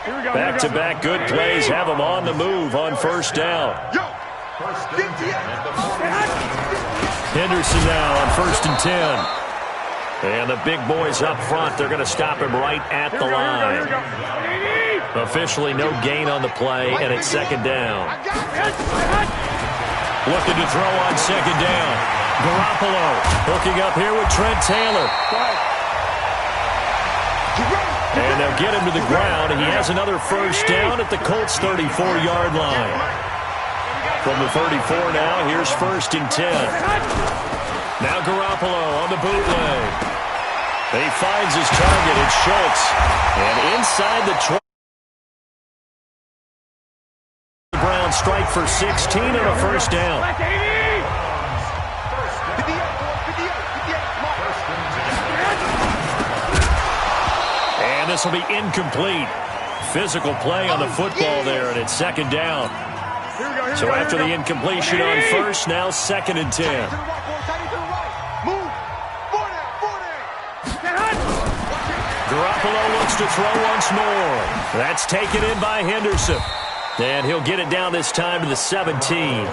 Back-to-back good plays have him on the move on first down. Henderson now on 1st and 10. And the big boys up front, they're going to stop him right at the line. Officially no gain on the play, and it's 2nd down. Looking to throw on 2nd down. Garoppolo hooking up here with Trent Taylor. And they'll get him to the ground. He has another first down at the Colts 34-yard line. From the 34 now, here's 1st and 10. Now Garoppolo on the bootleg. He finds his target. It's Schultz. And inside the 20. The Browns strike for 16 and a first down. And this will be incomplete. Physical play on the football there, and it's 2nd down. So after the incompletion on first, now 2nd and 10. Garoppolo looks to throw once more. That's taken in by Henderson. And he'll get it down this time to the 17.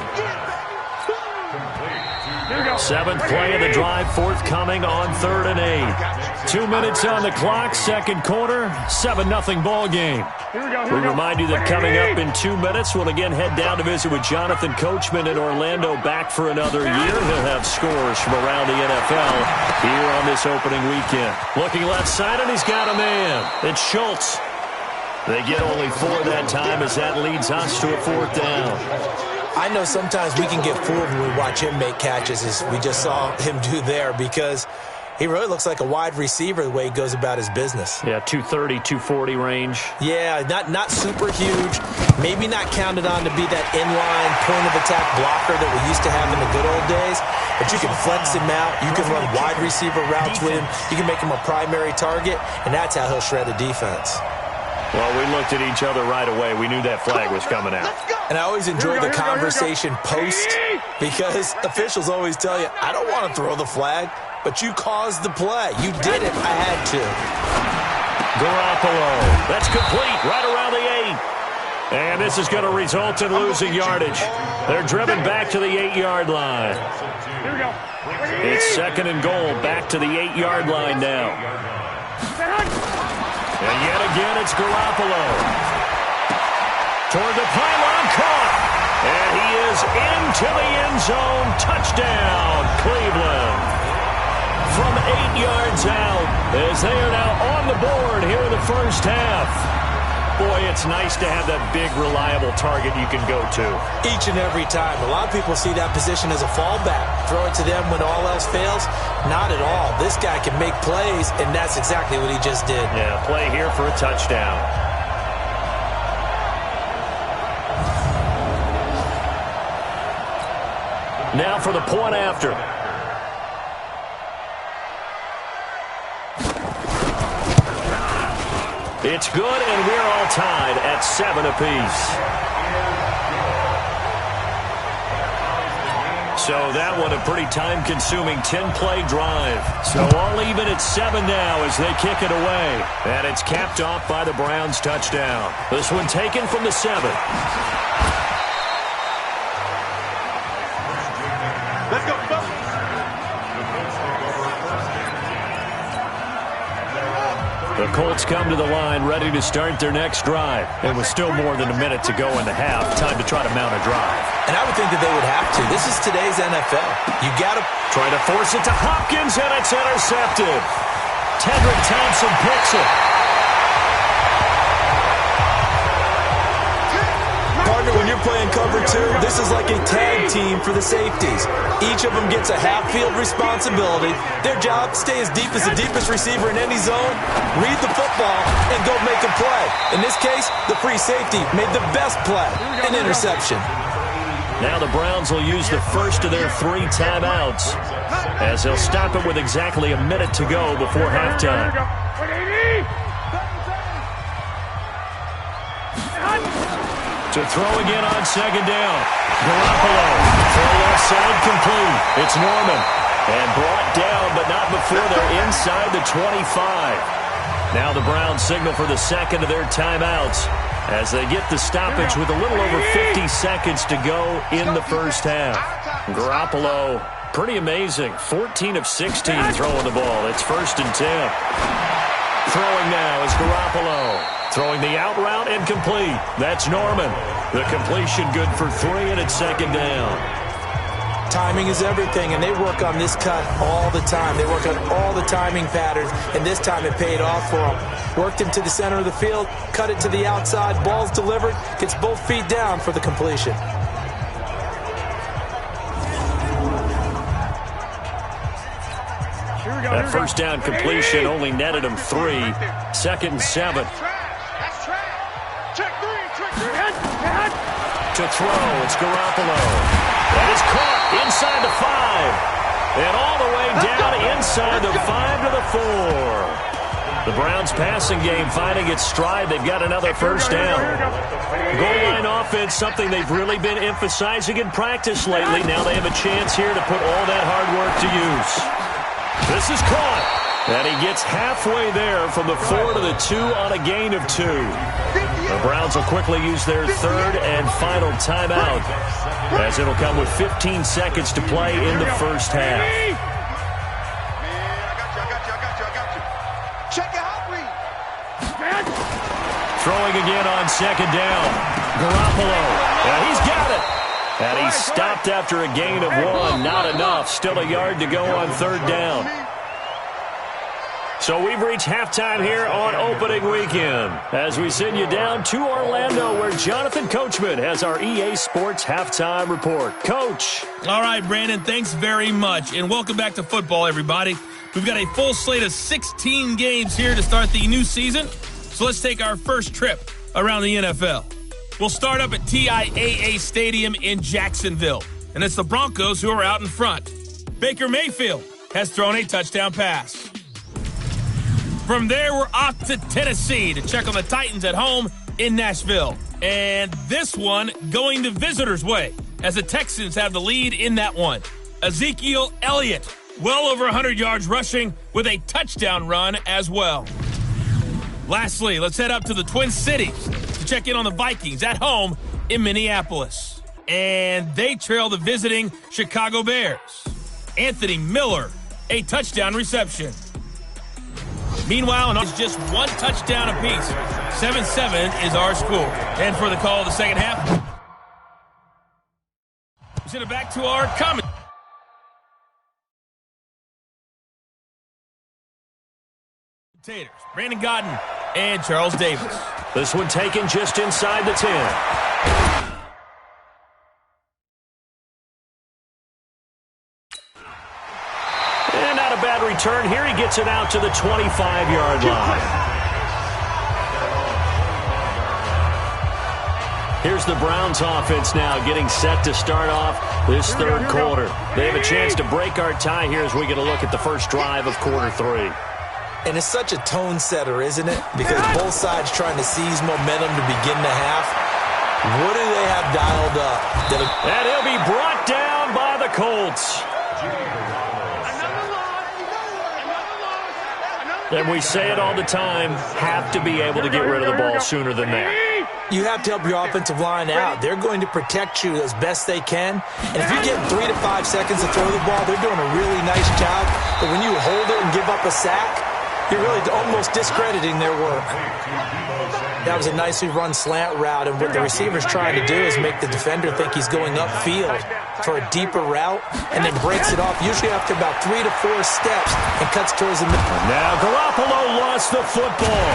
7th play of the drive forthcoming on 3rd and 8. 2 minutes on the clock, 2nd quarter, 7-0 ball game. We remind you that coming up in 2 minutes, we'll again head down to visit with Jonathan Coachman in Orlando, back for another year. He'll have scores from around the NFL here on this opening weekend. Looking left side, and he's got a man. It's Schultz. They get only 4 that time as that leads us to a 4th down. I know sometimes we can get fooled when we watch him make catches, as we just saw him do there, because he really looks like a wide receiver the way he goes about his business. Yeah, 230, 240 range. Yeah, not super huge. Maybe not counted on to be that inline point-of-attack blocker that we used to have in the good old days. But you can flex him out. You can run wide receiver routes with him. You can make him a primary target, and that's how he'll shred the defense. Well, we looked at each other right away. We knew that flag was coming out. And I always enjoy the conversation post, because officials always tell you, I don't want to throw the flag, but you caused the play. You did it. I had to. Garoppolo. That's complete right around the 8. And this is going to result in losing yardage. They're driven back to the 8-yard line. It's 2nd and goal, back to the 8-yard line now. And yet again, it's Garoppolo. Toward the pylon, caught. And he is into the end zone. Touchdown, Cleveland. From 8 yards out, as they are now on the board here in the first half. Boy, it's nice to have that big, reliable target you can go to. Each and every time. A lot of people see that position as a fallback. Throw it to them when all else fails. Not at all. This guy can make plays, and that's exactly what he just did. Yeah, play here for a touchdown. Now for the point after. It's good, and we're all tied at 7 apiece. So that one a pretty time-consuming 10-play drive. So all even at 7 now as they kick it away. And it's capped off by the Browns' touchdown. This one taken from the 7. Let's go, go. The Colts come to the line ready to start their next drive. And with still more than a minute to go in the half, time to try to mount a drive. And I would think that they would have to. This is today's NFL. You got to try to force it to Hopkins, and it's intercepted. Tedrick Thompson picks it. Partner, when you're playing cover 2, this is like a tag team for the safeties. Each of them gets a half-field responsibility. Their job, stay as deep as the deepest receiver in any zone, read the football, and go make a play. In this case, the free safety made the best play, an interception. Now the Browns will use the first of their 3 timeouts, as they'll stop it with exactly a minute to go before halftime. To throw again on 2nd down. Garoppolo. Throw left side complete. It's Norman. And brought down, but not before they're inside the 25. Now the Browns signal for the second of their timeouts as they get the stoppage with a little over 50 seconds to go in the first half. Garoppolo, pretty amazing. 14 of 16 throwing the ball. It's 1st and 10. Throwing now is Garoppolo. Throwing the out route and complete. That's Norman. The completion good for 3, and it's 2nd down. Timing is everything, and they work on this cut all the time. They work on all the timing patterns, and this time it paid off for them. Worked him to the center of the field, cut it to the outside, ball's delivered, gets both feet down for the completion. That first down completion only netted him 3. 2nd and 7. To throw, it's Garoppolo. That is caught inside the 5. And all the way down inside the 5 to the 4. The Browns passing game finding its stride. They've got another first down. Goal line offense, something they've really been emphasizing in practice lately. Now they have a chance here to put all that hard work to use. This is caught. And he gets halfway there from the 4 to the 2 on a gain of 2. The Browns will quickly use their 3rd and final timeout, as it'll come with 15 seconds to play in the first half. Throwing again on 2nd down. Garoppolo. Yeah, he's got it. And he's stopped after a gain of 1. Not enough. Still a yard to go on 3rd down. So we've reached halftime here on opening weekend as we send you down to Orlando where Jonathan Coachman has our EA Sports halftime report. Coach. All right, Brandon, thanks very much. And welcome back to football, everybody. We've got a full slate of 16 games here to start the new season. So let's take our first trip around the NFL. We'll start up at TIAA Stadium in Jacksonville. And it's the Broncos who are out in front. Baker Mayfield has thrown a touchdown pass. From there, we're off to Tennessee to check on the Titans at home in Nashville. And this one going the visitors' way as the Texans have the lead in that one. Ezekiel Elliott, well over 100 yards rushing with a touchdown run as well. Lastly, let's head up to the Twin Cities to check in on the Vikings at home in Minneapolis. And they trail the visiting Chicago Bears. Anthony Miller, a touchdown reception. Meanwhile, it's just 1 touchdown apiece. 7-7 is our score. And for the call of the second half, we send it back to our commentators. Brandon Godden and Charles Davis. This one taken just inside the 10. And not a bad return here. He gets it out to the 25-yard line. Here's the Browns offense now getting set to start off this 3rd quarter. They have a chance to break our tie here as we get a look at the first drive of quarter 3. And it's such a tone setter, isn't it? Because both sides trying to seize momentum to begin the half. What do they have dialed up? And he'll be brought down by the Colts. And we say it all the time, have to be able to get rid of the ball sooner than that. You have to help your offensive line out. They're going to protect you as best they can. And if you get 3 to 5 seconds to throw the ball, they're doing a really nice job. But when you hold it and give up a sack, you're really almost discrediting their work. That was a nicely run slant route, and what the receiver's trying to do is make the defender think he's going upfield for a deeper route and then breaks it off, usually after about 3 to 4 steps, and cuts towards the middle. Now Garoppolo lost the football.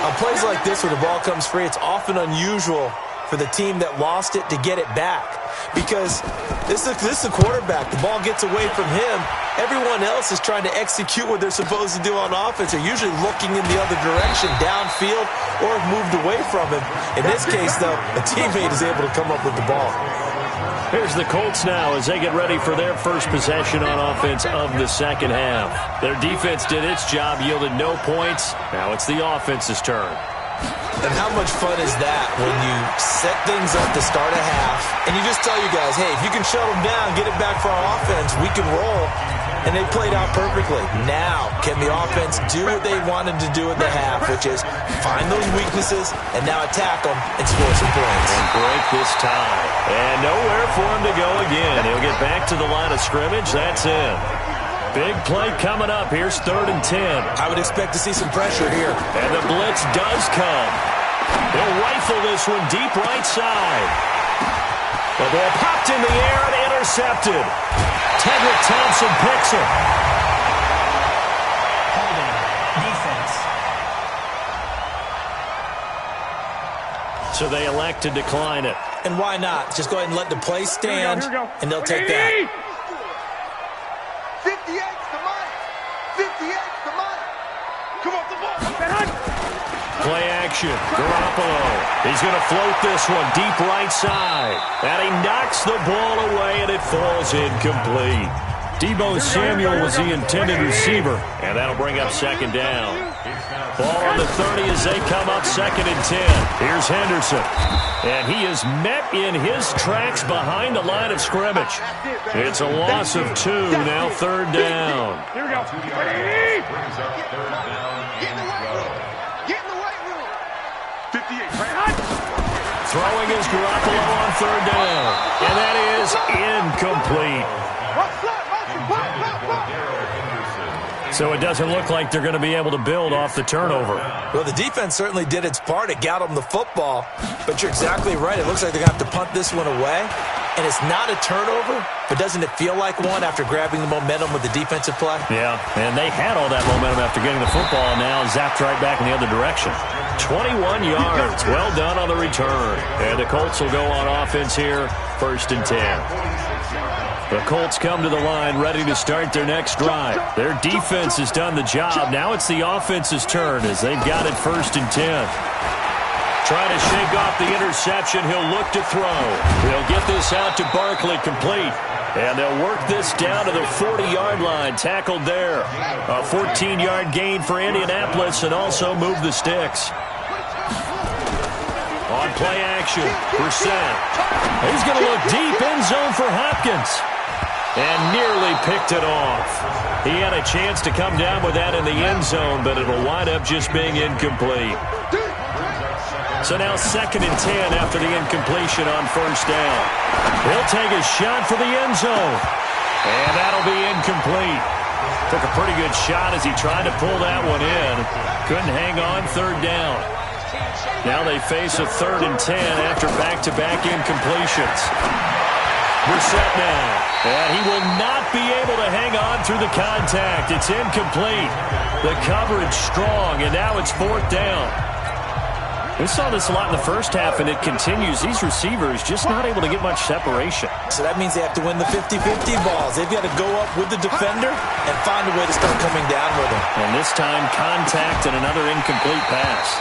On plays like this where the ball comes free, it's often unusual for the team that lost it to get it back. Because this is the quarterback. The ball gets away from him. Everyone else is trying to execute what they're supposed to do on offense. They're usually looking in the other direction, downfield, or have moved away from him. In this case, though, a teammate is able to come up with the ball. Here's the Colts now as they get ready for their first possession on offense of the second half. Their defense did its job, yielded no points. Now it's the offense's turn. And how much fun is that when you set things up to start a half and you just tell you guys, hey, if you can shut them down, get it back for our offense, we can roll. and they played out perfectly. Now, can the offense do what they wanted to do at the half, which is find those weaknesses and now attack them and score some points. And break this tie. And nowhere for him to go again. He'll get back to the line of scrimmage. That's it. Big play coming up. Here's 3rd and 10. I would expect to see some pressure here. And the blitz does come. He'll rifle this one deep right side. The ball popped in the air and intercepted. Tedrick Thompson picks it. Defense. So they elect to decline it. And why not? Just go ahead and let the play stand, Here we go. and they'll take that. 58's the money. 58's the money. Come off the ball. Play action. Garoppolo. He's going to float this one deep right side. And he knocks the ball away, and it falls incomplete. Deebo Samuel was the intended receiver, and that'll bring up 2nd down. Ball on the 30 as they come up 2nd and 10. Here's Henderson. And he is met in his tracks behind the line of scrimmage. It's a loss of 2, now 3rd down. Here we go. Get in the weight room. Get in the weight room. 58. Throwing is Garoppolo on 3rd down. And that is incomplete. So it doesn't look like they're going to be able to build off the turnover. Well, the defense certainly did its part. It got them the football. But you're exactly right. It looks like they're going to have to punt this one away. And it's not a turnover, but doesn't it feel like one after grabbing the momentum with the defensive play? Yeah, and they had all that momentum after getting the football, and now zapped right back in the other direction. 21 yards. Well done on the return. And the Colts will go on offense here, 1st and 10. The Colts come to the line ready to start their next drive. Their defense has done the job. Now it's the offense's turn as they've got it 1st and 10. Trying to shake off the interception. He'll look to throw. He'll get this out to Barkley, complete. And they'll work this down to the 40-yard line. Tackled there. A 14-yard gain for Indianapolis and also move the sticks. On play action, Brissett. He's going to look deep end zone for Hopkins. And nearly picked it off. He had a chance to come down with that in the end zone, but it'll wind up just being incomplete. So now 2nd and 10 after the incompletion on 1st down. He'll take a shot for the end zone. And that'll be incomplete. Took a pretty good shot as he tried to pull that one in. Couldn't hang on 3rd down. Now they face a 3rd and 10 after back-to-back incompletions. Brissett now. And he will not be able to hang on through the contact. It's incomplete. The coverage strong, and now it's 4th down. We saw this a lot in the first half, and it continues. These receivers just not able to get much separation. So that means they have to win the 50-50 balls. They've got to go up with the defender and find a way to start coming down with him. And this time, contact and another incomplete pass.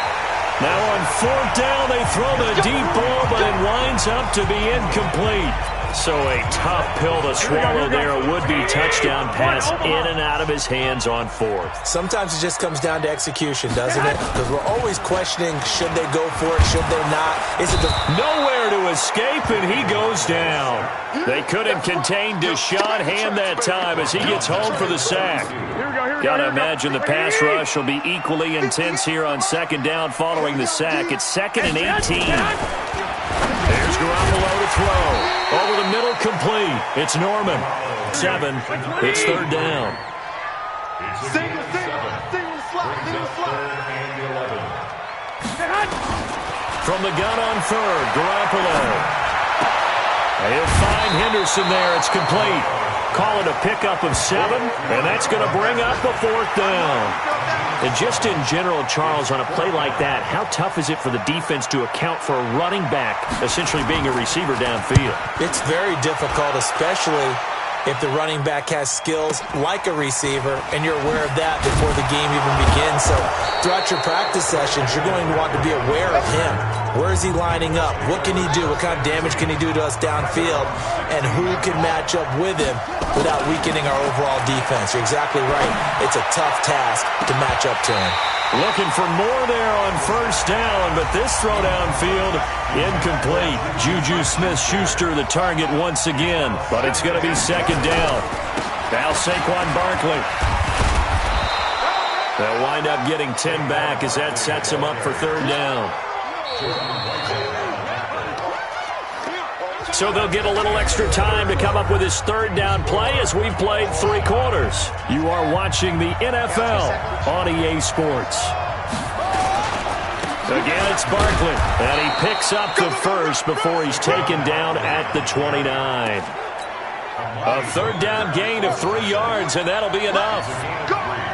Now on 4th down, they throw the deep ball, but it winds up to be incomplete. So a tough pill to swallow there. A would-be touchdown pass in and out of his hands on 4th. Sometimes it just comes down to execution, doesn't it? Because we're always questioning, should they go for it, should they not? Is it nowhere to escape, and he goes down. They couldn't contain Deshaun Hand that time as he gets home for the sack. Got to imagine the pass rush will be equally intense here on 2nd down following the sack. It's 2nd and 18. There's Garoppolo to throw. Over the middle, complete. It's Norman. 7. It's 3rd down. Single slot. From the gun on 3rd, Garoppolo. He'll find Henderson there. It's complete. Call it a pickup of 7, and that's going to bring up a 4th down. And just in general, Charles, on a play like that, how tough is it for the defense to account for a running back essentially being a receiver downfield? It's very difficult, especially if the running back has skills like a receiver, and you're aware of that before the game even begins. So throughout your practice sessions, you're going to want to be aware of him. Where is he lining up? What can he do? What kind of damage can he do to us downfield? And who can match up with him without weakening our overall defense? You're exactly right. It's a tough task to match up to him. Looking for more there on 1st down, but this throw downfield, incomplete. Juju Smith-Schuster the target once again, but it's going to be 2nd down. Now Saquon Barkley. They'll wind up getting 10 back as that sets him up for third down. So they'll get a little extra time to come up with his third down play as we've played 3 quarters. You are watching the NFL on EA Sports. Again, it's Barkley, and he picks up the first before he's taken down at the 29. A third down gain of 3 yards, and that'll be enough.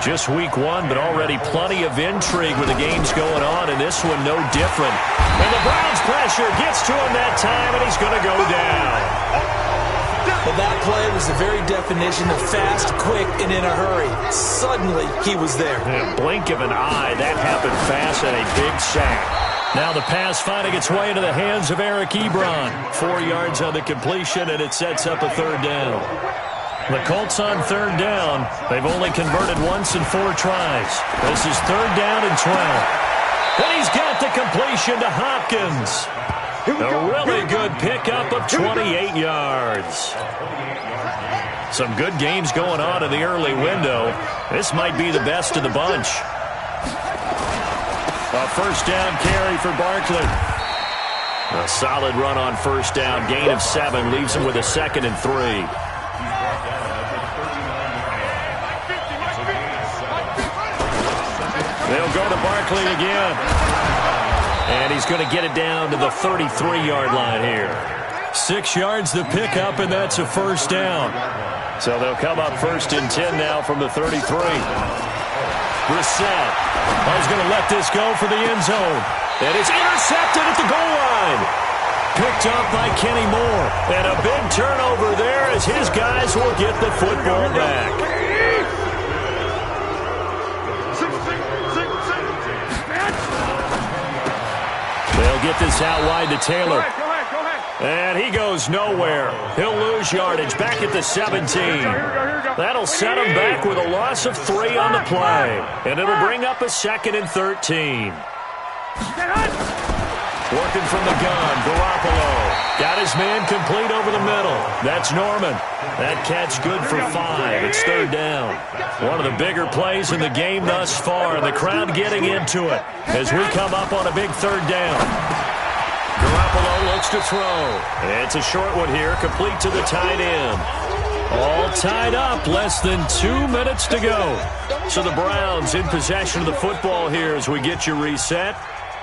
Just week 1, but already plenty of intrigue with the games going on, and this one no different. And the Browns' pressure gets to him that time, and he's going to go down. Well, that play was the very definition of fast, quick, and in a hurry. Suddenly, he was there. In a blink of an eye, that happened fast and a big sack. Now the pass finding its way into the hands of Eric Ebron. 4 yards on the completion, and it sets up a third down. The Colts on third down. They've only converted once in 4 tries. This is third down and 12. And he's got the completion to Hopkins. A really good pickup of 28 yards. Some good games going on in the early window. This might be the best of the bunch. A first down carry for Barkley. A solid run on first down. Gain of 7 leaves him with a 2nd and 3. They'll go to Barkley again. And he's going to get it down to the 33-yard line here. 6 yards to pick up, and that's a first down. So they'll come up first and 10 now from the 33. Brissett. He's going to let this go for the end zone. And it's intercepted at the goal line. Picked up by Kenny Moore. And a big turnover there as his guys will get the football back. They'll get this out wide to Taylor. And he goes nowhere. He'll lose yardage back at the 17. That'll set him back with a loss of 3 on the play. And it'll bring up a 2nd and 13. Working from the gun, Garoppolo. Got his man complete over the middle. That's Norman. That catch good for 5. It's third down. One of the bigger plays in the game thus far, and the crowd getting into it as we come up on a big third down. Garoppolo looks to throw. It's a short one here, complete to the tight end. All tied up, less than 2 minutes to go. So the Browns in possession of the football here as we get you reset.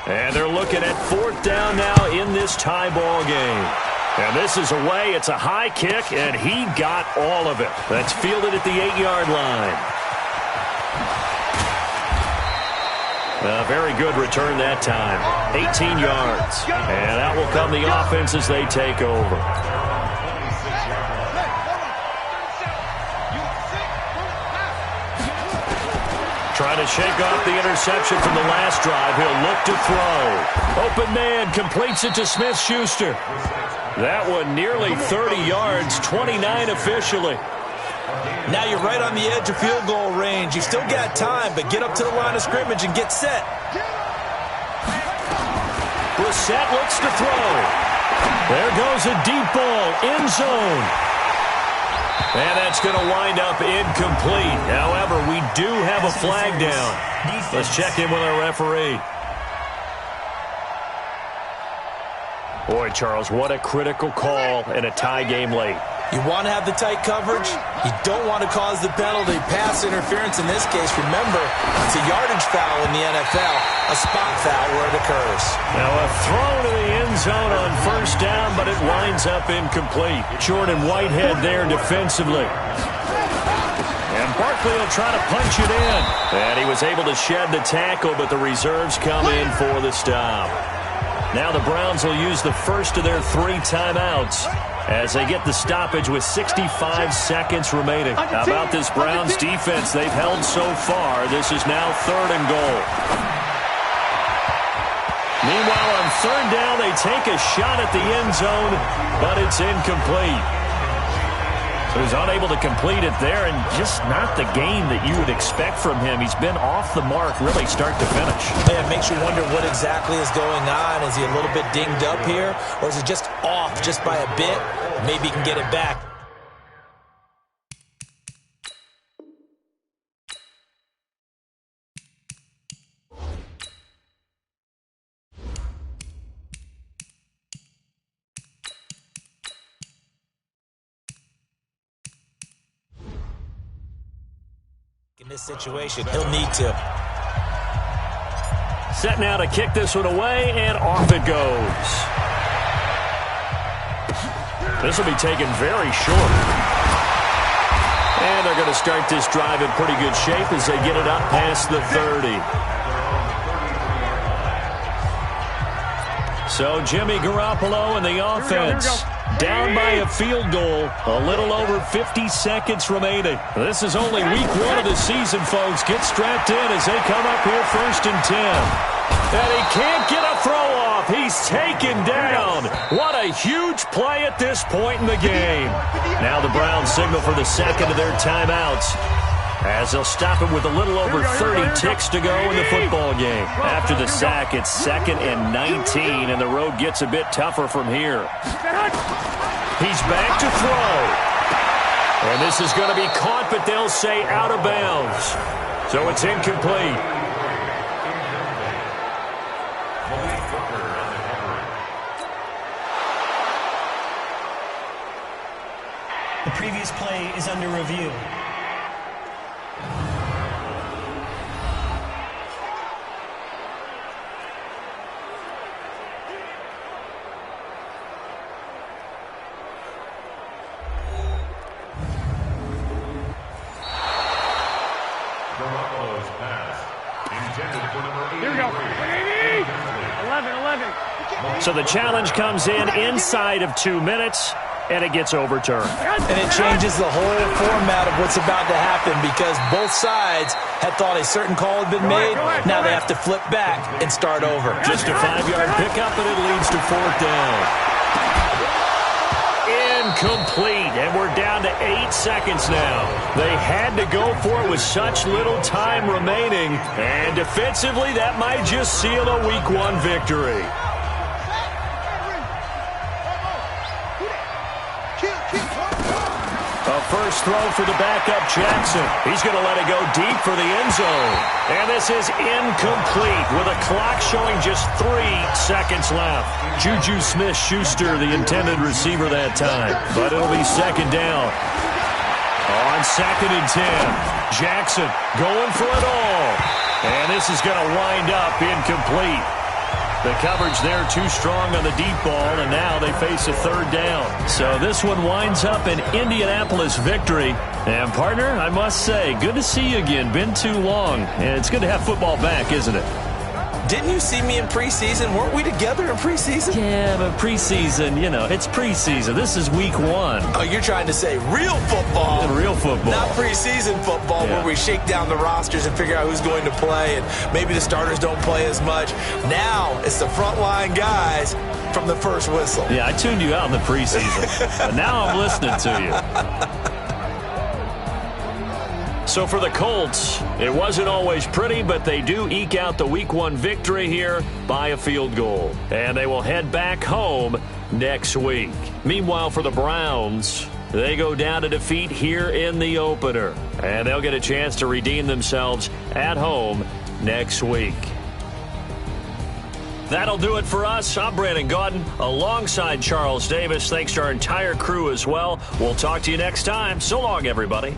And they're looking at 4th down now in this tie ball game. And this is away. It's a high kick, and he got all of it. That's fielded at the 8-yard line. A very good return that time. 18 yards. And out will come the offense as they take over. Trying to shake off the interception from the last drive. He'll look to throw. Open man completes it to Smith-Schuster. That one nearly 30 yards, 29 officially. Now you're right on the edge of field goal range. You've still got time, but get up to the line of scrimmage and get set. Brissett looks to throw. There goes a deep ball, end zone. And that's going to wind up incomplete. However, we do have a flag down. Let's check in with our referee. Boy, Charles, what a critical call in a tie game late. You want to have the tight coverage. You don't want to cause the penalty. Pass interference in this case. Remember, it's a yardage foul in the NFL, a spot foul where it occurs. Now a throw to the end zone on first down, but it winds up incomplete. Jordan Whitehead there defensively. And Barkley will try to punch it in. And he was able to shed the tackle, but the reserves come in for the stop. Now the Browns will use the first of their 3 timeouts as they get the stoppage with 65 seconds remaining. How about this Browns defense they've held so far? This is now 3rd and goal. Meanwhile, on 3rd down, they take a shot at the end zone, but it's incomplete. So he's unable to complete it there, and just not the game that you would expect from him. He's been off the mark really start to finish. Man, it makes you wonder what exactly is going on. Is he a little bit dinged up here, or is it just off just by a bit? Maybe he can get it back. this situation. He'll need to. Set now to kick this one away, and off it goes. This will be taken very short. And they're going to start this drive in pretty good shape as they get it up past the 30. So Jimmy Garoppolo and the offense down by a field goal. A little over 50 seconds remaining. This is only week 1 of the season, folks. Get strapped in as they come up here 1st and 10. And he can't get a throw off. He's taken down. What a huge play at this point in the game. Now the Browns signal for the second of their timeouts, as they'll stop it with a little over 30 ticks to go in the football game. After the sack, it's 2nd and 19, and the road gets a bit tougher from here. He's back to throw. And this is going to be caught, but they'll say out of bounds. So it's incomplete. The previous play is under review. Garoppolo's pass intended for number 8. Here we go. 11. So the challenge comes in inside of 2 minutes, and it gets overturned. And it changes the whole format of what's about to happen, because both sides had thought a certain call had been made. Now they have to flip back and start over. Just a 5-yard pickup, and it leads to 4th down. Incomplete, and we're down to 8 seconds now. They had to go for it with such little time remaining, and defensively, that might just seal a Week 1 victory. A first throw for the backup Jackson. He's going to let it go deep for the end zone. And this is incomplete with a clock showing just 3 seconds left. Juju Smith-Schuster, the intended receiver that time. But it'll be 2nd down. On 2nd and 10. Jackson going for it all. And this is going to wind up incomplete. The coverage there too strong on the deep ball, and now they face a 3rd down. So this one winds up an Indianapolis victory. And, partner, I must say, good to see you again. Been too long. And it's good to have football back, isn't it? Didn't you see me in preseason? Weren't we together in preseason? Yeah, but preseason, it's preseason. This is week 1. Oh, you're trying to say real football. Real football. Not preseason football, where we shake down the rosters and figure out who's going to play, and maybe the starters don't play as much. Now it's the frontline guys from the first whistle. Yeah, I tuned you out in the preseason, but now I'm listening to you. So for the Colts, it wasn't always pretty, but they do eke out the Week 1 victory here by a field goal. And they will head back home next week. Meanwhile, for the Browns, they go down to defeat here in the opener. And they'll get a chance to redeem themselves at home next week. That'll do it for us. I'm Brandon Gaudin alongside Charles Davis. Thanks to our entire crew as well. We'll talk to you next time. So long, everybody.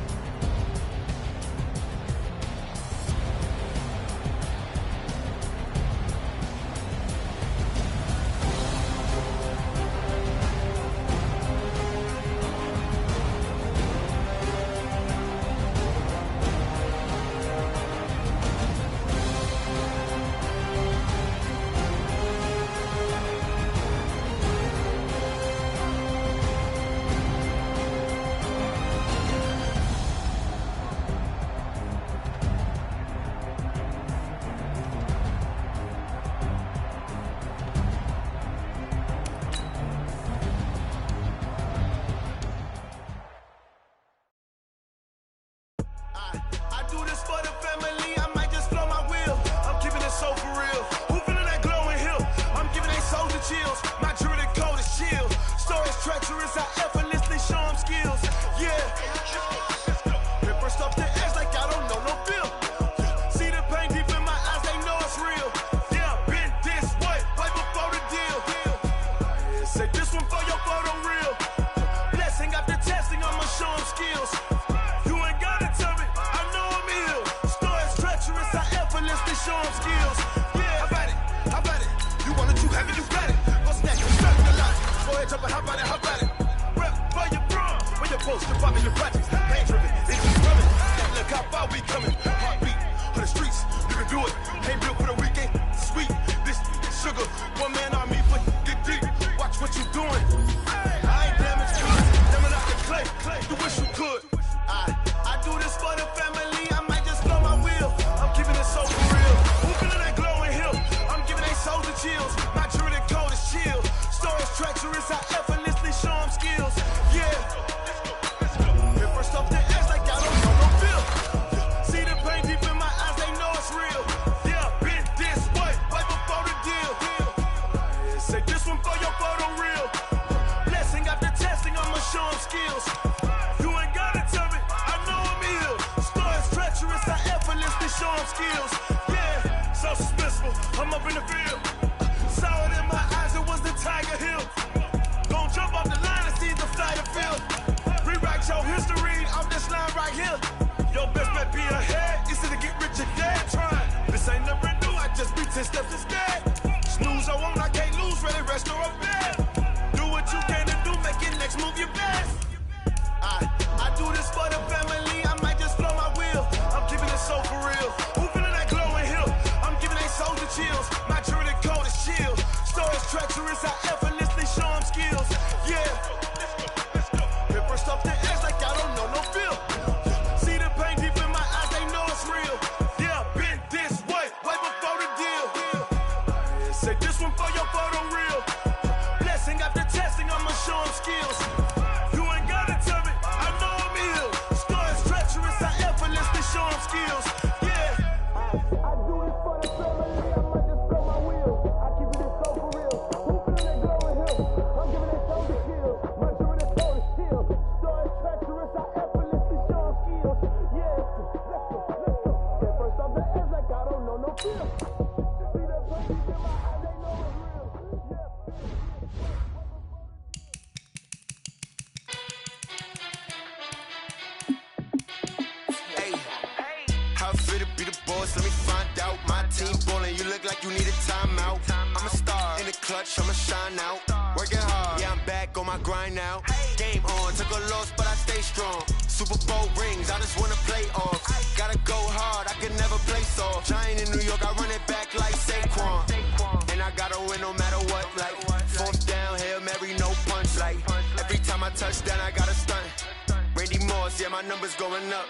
close to popping the projects. Pain driven, it's just running. Look how far we coming. Heartbeat on the streets, you can do it. Ain't built for the weekend. Sweet, this sugar, one man army, but get deep. Watch what you doing. I ain't damaged goods, damn it out the clay. You wish you could. I do this for the family. I might just blow my wheel. I'm keeping it so for real. Who feeling that glowing hill? I'm giving they souls the chills. My jewelry code is chill. Stories treacherous, I effortlessly show them skills. Yeah. Hit first off the edge like I don't know no feel. See the pain deep in my eyes, they know it's real. Yeah, been this way, right before the deal. Say this one for your photo real. Blessing after testing, I'ma show them skills. You ain't gotta tell me, I know I'm ill. Stories treacherous, I effortlessly show them skills. Yeah, so suspenseful, I'm up in the field. Saw it in my eyes, it was the Tiger Hill. Gon' jump off the line and see the flight of field. Rewrite your history off this line right here. Your best bet be ahead, easy to get rich or dead trying. This ain't never new, I just be 10 steps instead. Snooze or won't, I can't lose, ready, rest or a bed. Do what you can to do, make your next move your best. I do this for the family, I might just blow my wheel. I'm keeping it so for real. Who feeling that glowing hill? I'm giving they souls the chills. My jewelry code is chill. Stories treacherous, I effortlessly show them skills. Yeah. Hit first off the edge like I don't know no feel. See the pain deep in my eyes, they know it's real. Yeah, been this way, way before the deal. Say this one for your photo real. Blessing after testing, I'ma show them skills. You ain't gotta tell me, I know I'm ill. Stories treacherous, I effortlessly show them skills. Yeah. I do this for the family, I might just blow my wheel. I keep it so for real. Who feeling that glowing hill? I'm giving it so to kill. My jewelry code is chill. Stories treacherous, I effortlessly show them skills. Yeah. Let's go. Get first off the edge like I don't know no feel. See that pain deep in my eyes, they know it's real. Yeah. How fit to be the boss? Let me find out. My team ballin', you look like you need a timeout. I'm a star in the clutch, I'ma shine out. Working hard, yeah, I'm back on my grind now. Game on, took a loss, but I stay strong. Super Bowl rings, I just wanna play off. Gotta go hard, I can never play soft. Giant in New York, I run it back like Saquon. And I gotta win no matter what, like fourth down, Hail Mary, no punch. Like every time I touch down, I gotta stunt. Randy Moss, yeah, my numbers going up.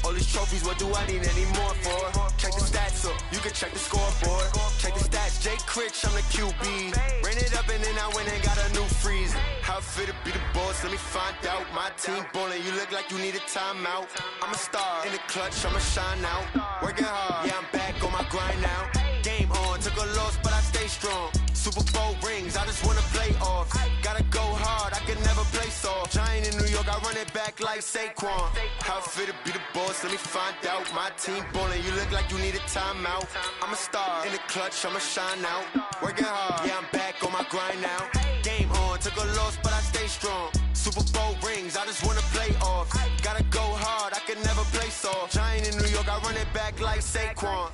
All these trophies, what do I need any more for? Check the stats up, you can check the scoreboard. Check the stats, Jake Critch, I'm the QB. Ran it up and then I went and got a new freeze. How fit to be the boss, let me find out. My team ballin', you look like you need a timeout. I'm a star in the clutch, I'ma shine out. Working hard, yeah, I'm back on my grind now. Game on, took a loss, but I stay strong. Super Bowl rings, I just wanna play off. Gotta go hard, I can never play soft. Giant in New York, I run it back like Saquon. How fit to be the boss, let me find out. My team ballin', you look like you need a timeout. I'm a star in the clutch, I'ma shine out. Working hard, yeah, I'm back on my grind now. Game on, took a loss, but I stay strong. Super Bowl rings, I just wanna play off. Gotta go hard, I can never play soft. Giant in New York, I run it back like Saquon.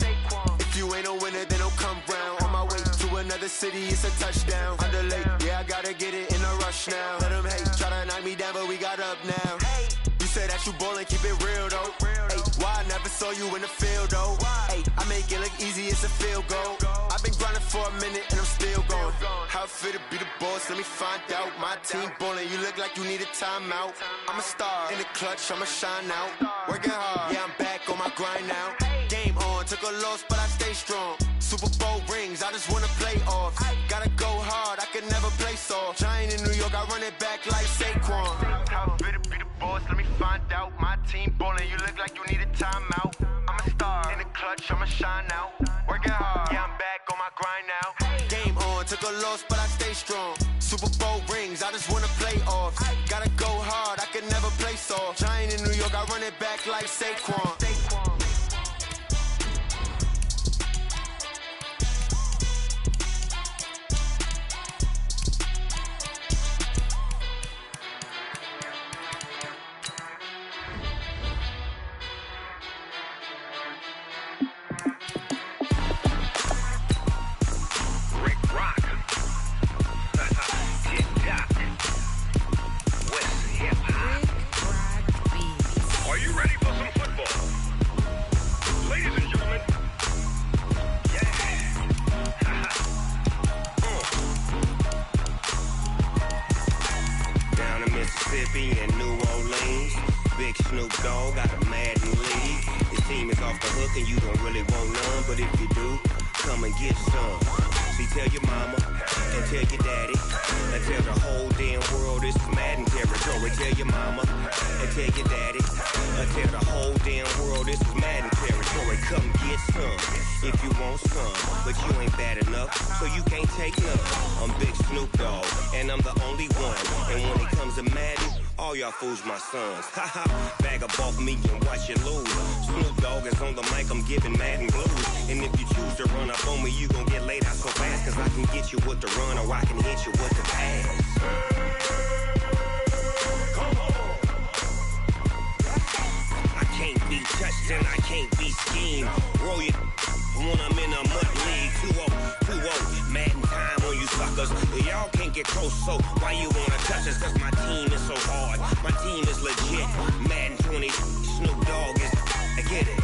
If you ain't a winner, then don't come round. On my way to another city, it's a touchdown. Underlay, yeah, I gotta get it in a rush now. Let them hate, try to knock me down, but we got up now. You say that you ballin', keep it real though. Hey, why I never saw you in the field though? Hey, I make it look easy, it's a field goal. I've been grinding for a minute and I'm still going. How fit to be the boss, let me find out. My team ballin', you look like you need a timeout. I'm a star in the clutch, I'ma shine out. Working hard, yeah, I'm back on my grind now. Game on, took a loss, but I stay strong. Super Bowl rings, I just wanna play off. Gotta go hard, I can never play soft. Giant in New York, I run it back like Saquon. How fit to be the boss, let me find out. My team ballin', you look like you need a timeout. I'm a star in the clutch, I'ma shine out. Working hard, yeah, I'm back on my grind now. Game on, took a loss, but I stay strong. Super Bowl rings, I just wanna play off. Gotta go hard, I can never play soft. Giant in New York, I run it back like Saquon. Snoop Dogg got a Madden league. His team is off the hook and you don't really want none, but if you do, come and get some. See, tell your mama and tell your daddy and tell the whole damn world this is Madden territory. Tell your mama and tell your daddy and tell the whole damn world this is Madden territory. Come get some if you want some, but you ain't bad enough, so you can't take none. I'm Big Snoop Dogg, and I'm the only one. And when it comes to Madden, all y'all fools my sons. Haha, bag up off me and watch you lose. Snoop Dogg is on the mic, I'm giving Madden blues. And if you choose to run up on me, you gon' get laid out so fast, cause I can get you with the run or I can hit you with the pass. I can't be touched and I can't be schemed. Roll you when I'm in a mud league. 2-0, Madden time on you suckers. Y'all can't get close, so why you wanna touch us? Cause my team is so hard. My team is legit. Madden 20, Snoop Dogg is, I get it.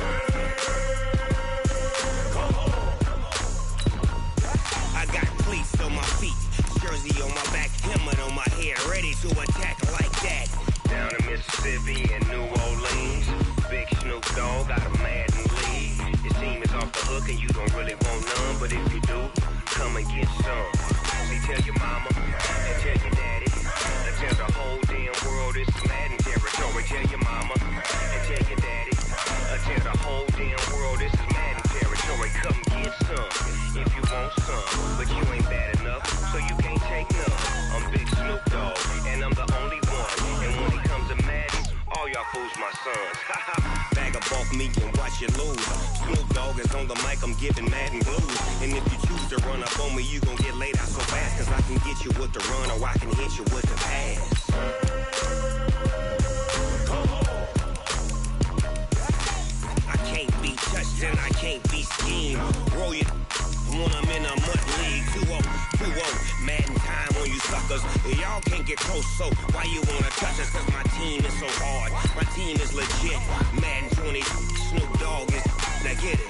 I got cleats on my feet, jersey on my back, helmet on my head, ready to attack like that. Down in Mississippi and New Orleans, Big Snoop Dogg got a Madden league. His team is off the hook and you don't really want none, but if you do, come and get some. See, tell your mama and tell your daddy and tell the whole damn world this is Madden territory. Tell your mama and tell your daddy and tell the whole damn world this is Madden territory. Come get some if you want some, but you ain't bad enough, so you can't take none. I'm Big Snoop Dogg, and I'm the only one. And when it comes to Madden, all y'all fools my sons. Haha, bag up off me and watch you lose. Snoop Dogg is on the mic, I'm giving Madden blues. And if you choose to run up on me, you gon' get laid out so fast, cause I can get you with the run or I can hit you with the pass. I can't be touched and I can't be schemed. Roll you when I'm in a mud league. 2-0, Madden time on you suckers. Y'all can't get close, so why you wanna touch us? Cause my team is so hard. My team is legit. Madden 20, Snoop Dogg is, now get it.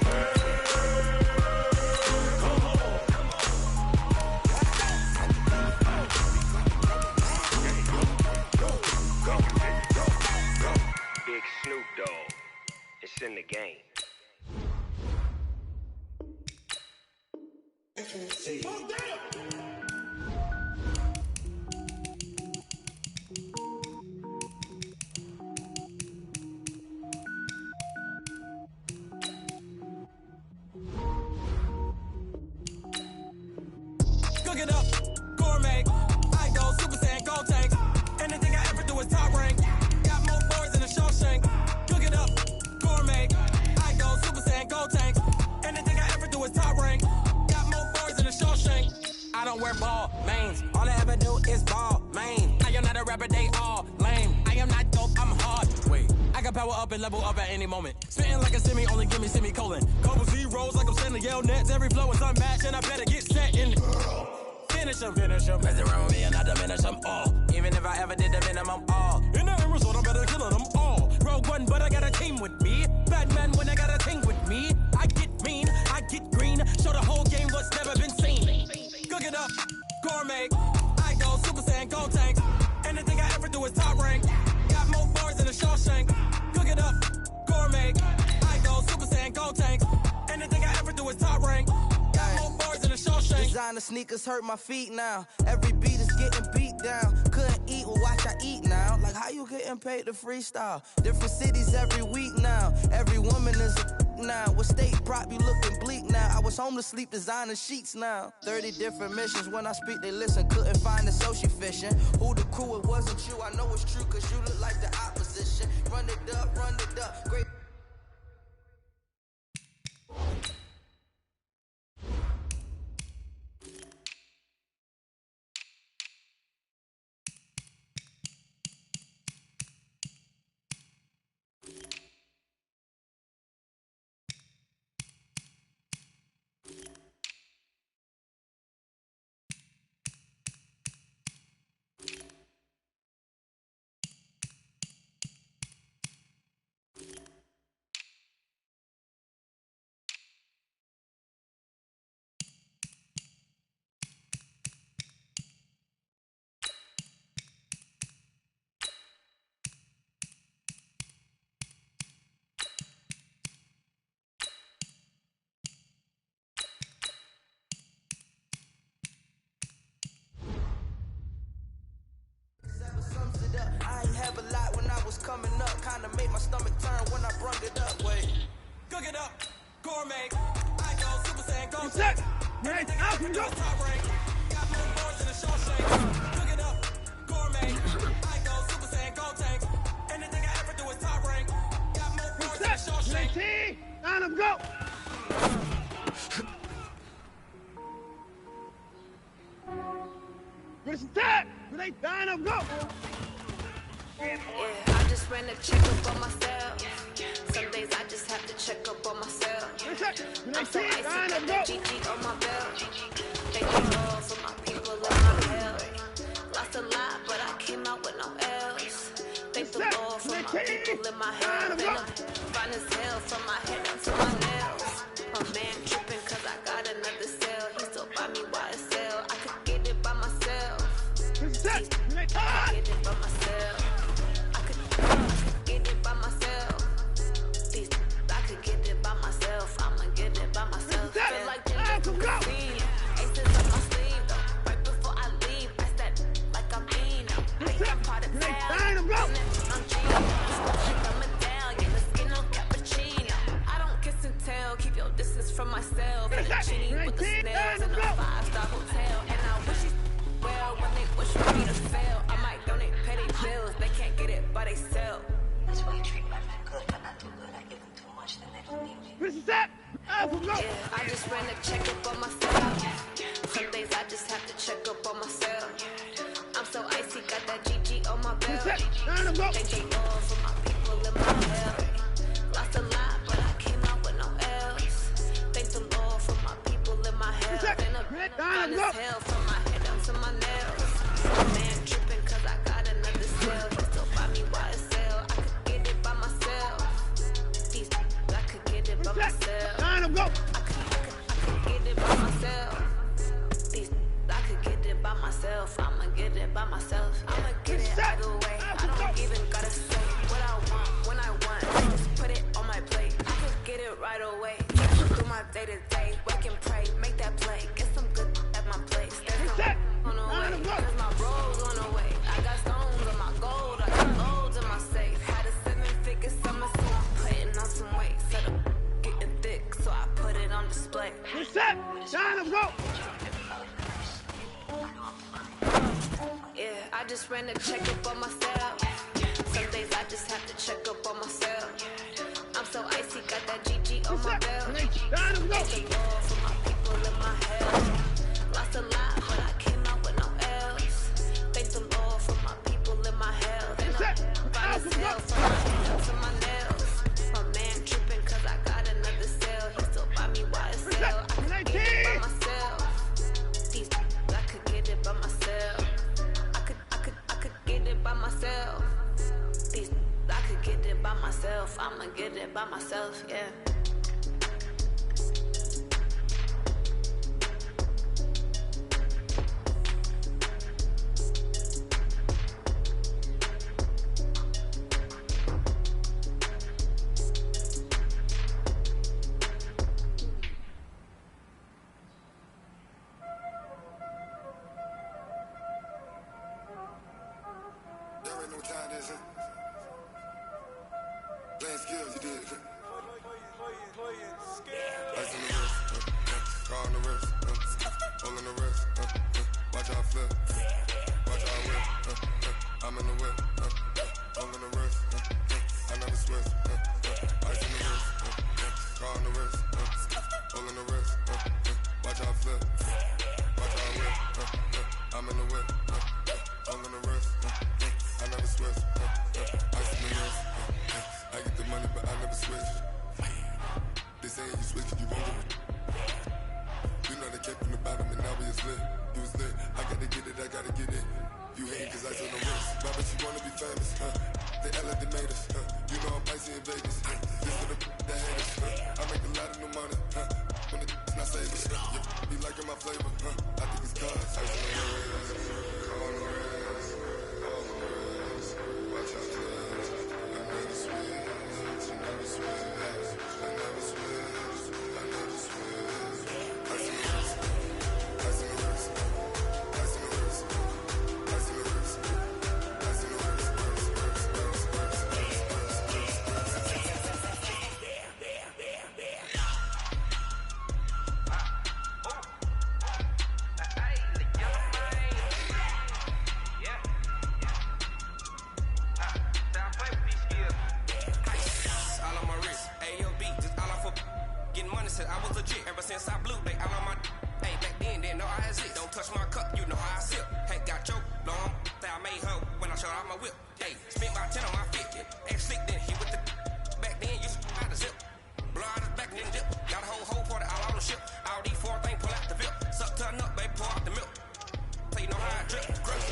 Big Snoop Dogg, it's in the game. Cook it up, gourmet. I go Super Saiyan, go tank. Anything I ever do is top rank. Got more boards than a Shawshank. Cook it up, gourmet. I go Super Saiyan, go tank. Anything I ever do is top rank. Got more boards than a Shawshank. I don't wear ball mains. All I ever do is ball main. I am not a rapper, they all lame. I am not dope, I'm hard. Wait, I can power up and level up at any moment. Spitting like a semi, only give me semicolon. Couple zeros like I'm sending Yale Nets. Every flow is unmatched and I better get set in. Finish them. Mess around with me and I diminish them all. Even if I ever did the minimum all. In the result, I'm better killing them all. Rogue One, but I got a team with me. Batman when I got a team with me. I get mean, I get green. Show the whole game what's never been seen. Cook it up, gourmet. I go Super Saiyan, go tank. Anything I ever do is top rank. Got more bars than a Shawshank. Cook it up, gourmet. I go Super Saiyan, go tank. Anything I ever do is top rank. Got more bars than a Shawshank. Designer sneakers hurt my feet now. Every beat is getting beat down. Couldn't eat, well watch I eat now. Like how you getting paid to freestyle? Different cities every week now. Every woman is a now. With state prop, you looking bleak now. I was home to sleep designer sheets now. 30 different missions. When I speak, they listen. Couldn't find the social fishing. Who the crew, it wasn't you. I know it's true, cause you look like the opposition. Run it up, great. brung it up, wait. Cook it up, gourmet. I go Super Saiyan, go Set. Everything Right. I ever do is top rank. Got more boards than a Shawshank. Cook it up, gourmet. I go Super Saiyan, go tank. Anything I ever do is top rank. Got more boards than a Set. Shawshank. 19. Line up, go. Ready, set. Ready, line up, go. Yeah, I just ran a checkup on myself. Some days I just have to check up on myself. I'm so icy, got that GG on my belt. Thank you all for my people in my hell. Lost a lot, but I came out with no L's. Thank the Lord for my people in my hell. Been fine as hell from my head down to my nails. My man tripping cause I got another cell. He still buy me YSL. I could get it by myself. I could get it by myself. I could get it by myself. I could get it by myself. I'ma get it by myself. Feel like the little queen. Aces up my sleeve though. Right before I leave, I said like I'm Eno. I'm part of town. I'm Gino. Coming down, get the skin on cappuccino. I don't kiss and tell. Keep your distance from myself. Chini with the snails in a 5-star hotel. And I wish you well when they wish for me to fail. I might donate petty bills. They can't get it by they sell. That's why you treat my men good, but not too good. I give them too much, then they don't need me. Set. Yeah, I just ran a checkup on myself. Some days I just have to check up on myself. I'm so icy, got that GG on my belt. Thank the Lord for my people in my hell. Lost a lot, but I came out with no L's. Thank the Lord for my people in my hell. Been fine as hell from my head down to my nails. My man tripping cause I got another cell. He still buy me YSL. I could get it by myself. I could get it by myself. I could get it by myself. I could get it by myself. I'ma get it by myself. I'ma get it either way. I don't even gotta say what I want when I want. I just put it on my plate. I could get it right away. Through my day to day, wake and pray, make that play. Get some good at my place. There's no on the way, cause my bro's on the way. I got stones on my gold, I got loads in my safe. Had a 7-figure summer, so I'm putting on some weight. Set up getting thick, so I put it on display. Set. Line up, go. Yeah, I just ran a checkup on myself. Some days I just have to check up on myself. I'm so icy, got that GG on my belt. Thank the Lord for my people in my hell. Lost a lot, but I came out with no L's. Thank the Lord for my people in my hell. Then I'm fine as hell from my head down to my nails. My man tripping cause I got another cell. He still buy me YSL. I could get it by myself. I could get it by myself. I could get it by myself. I could get it by myself. I'ma get it by myself, yeah. There ain't no time this. Playing skills, you did. Ice in the wrist, car on the wrist, hole in the wrist, watch how I flip, watch how I whip, I'm in the whip, hole in the wrist, I never switch, ice in the wrist, car on the wrist, hole in the wrist, watch how I flip, watch how I whip, I'm in the whip, hole in the wrist, I never switch, ice in the wrist, I get the money but I never switch. They saying you switch, you won't do it. You know they came from the bottom and now we is lit. You was lit, I gotta get it, I gotta get it. You hate cause ice on the wrist. Why but you wanna be famous, They elevated us, You know I'm icy in Vegas, This for the that hate us, I make a lot of new money, When the not saving, yeah, be liking my flavor, I think it's cause ice on the wrist, on the wrist, on the wrist. Watch out, cuz I never switch, I never switch, I never switch, I never switch. Ice in the wrist, ice in the wrist, ice in the wrist, ice in the wrist, ice in the wrist, I was legit. Ever since I blew, they all on my. Hey, back then, didn't know I exist. Don't touch my cup, you know how I sip. Hey, got your long. That I made her when I showed out my whip. Hey, spent about 10 on my 50. Ain't slick, then he with the. Back then, you out the zip. Blow out his back and then dip. Got a whole party all on the ship. All these 4 things pull out the VIP. Suck to a nut, baby, pour out the milk. So you know how I drip. Grip.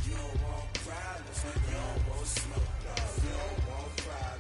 You don't want problems, you don't want smoke, no. You don't want problems.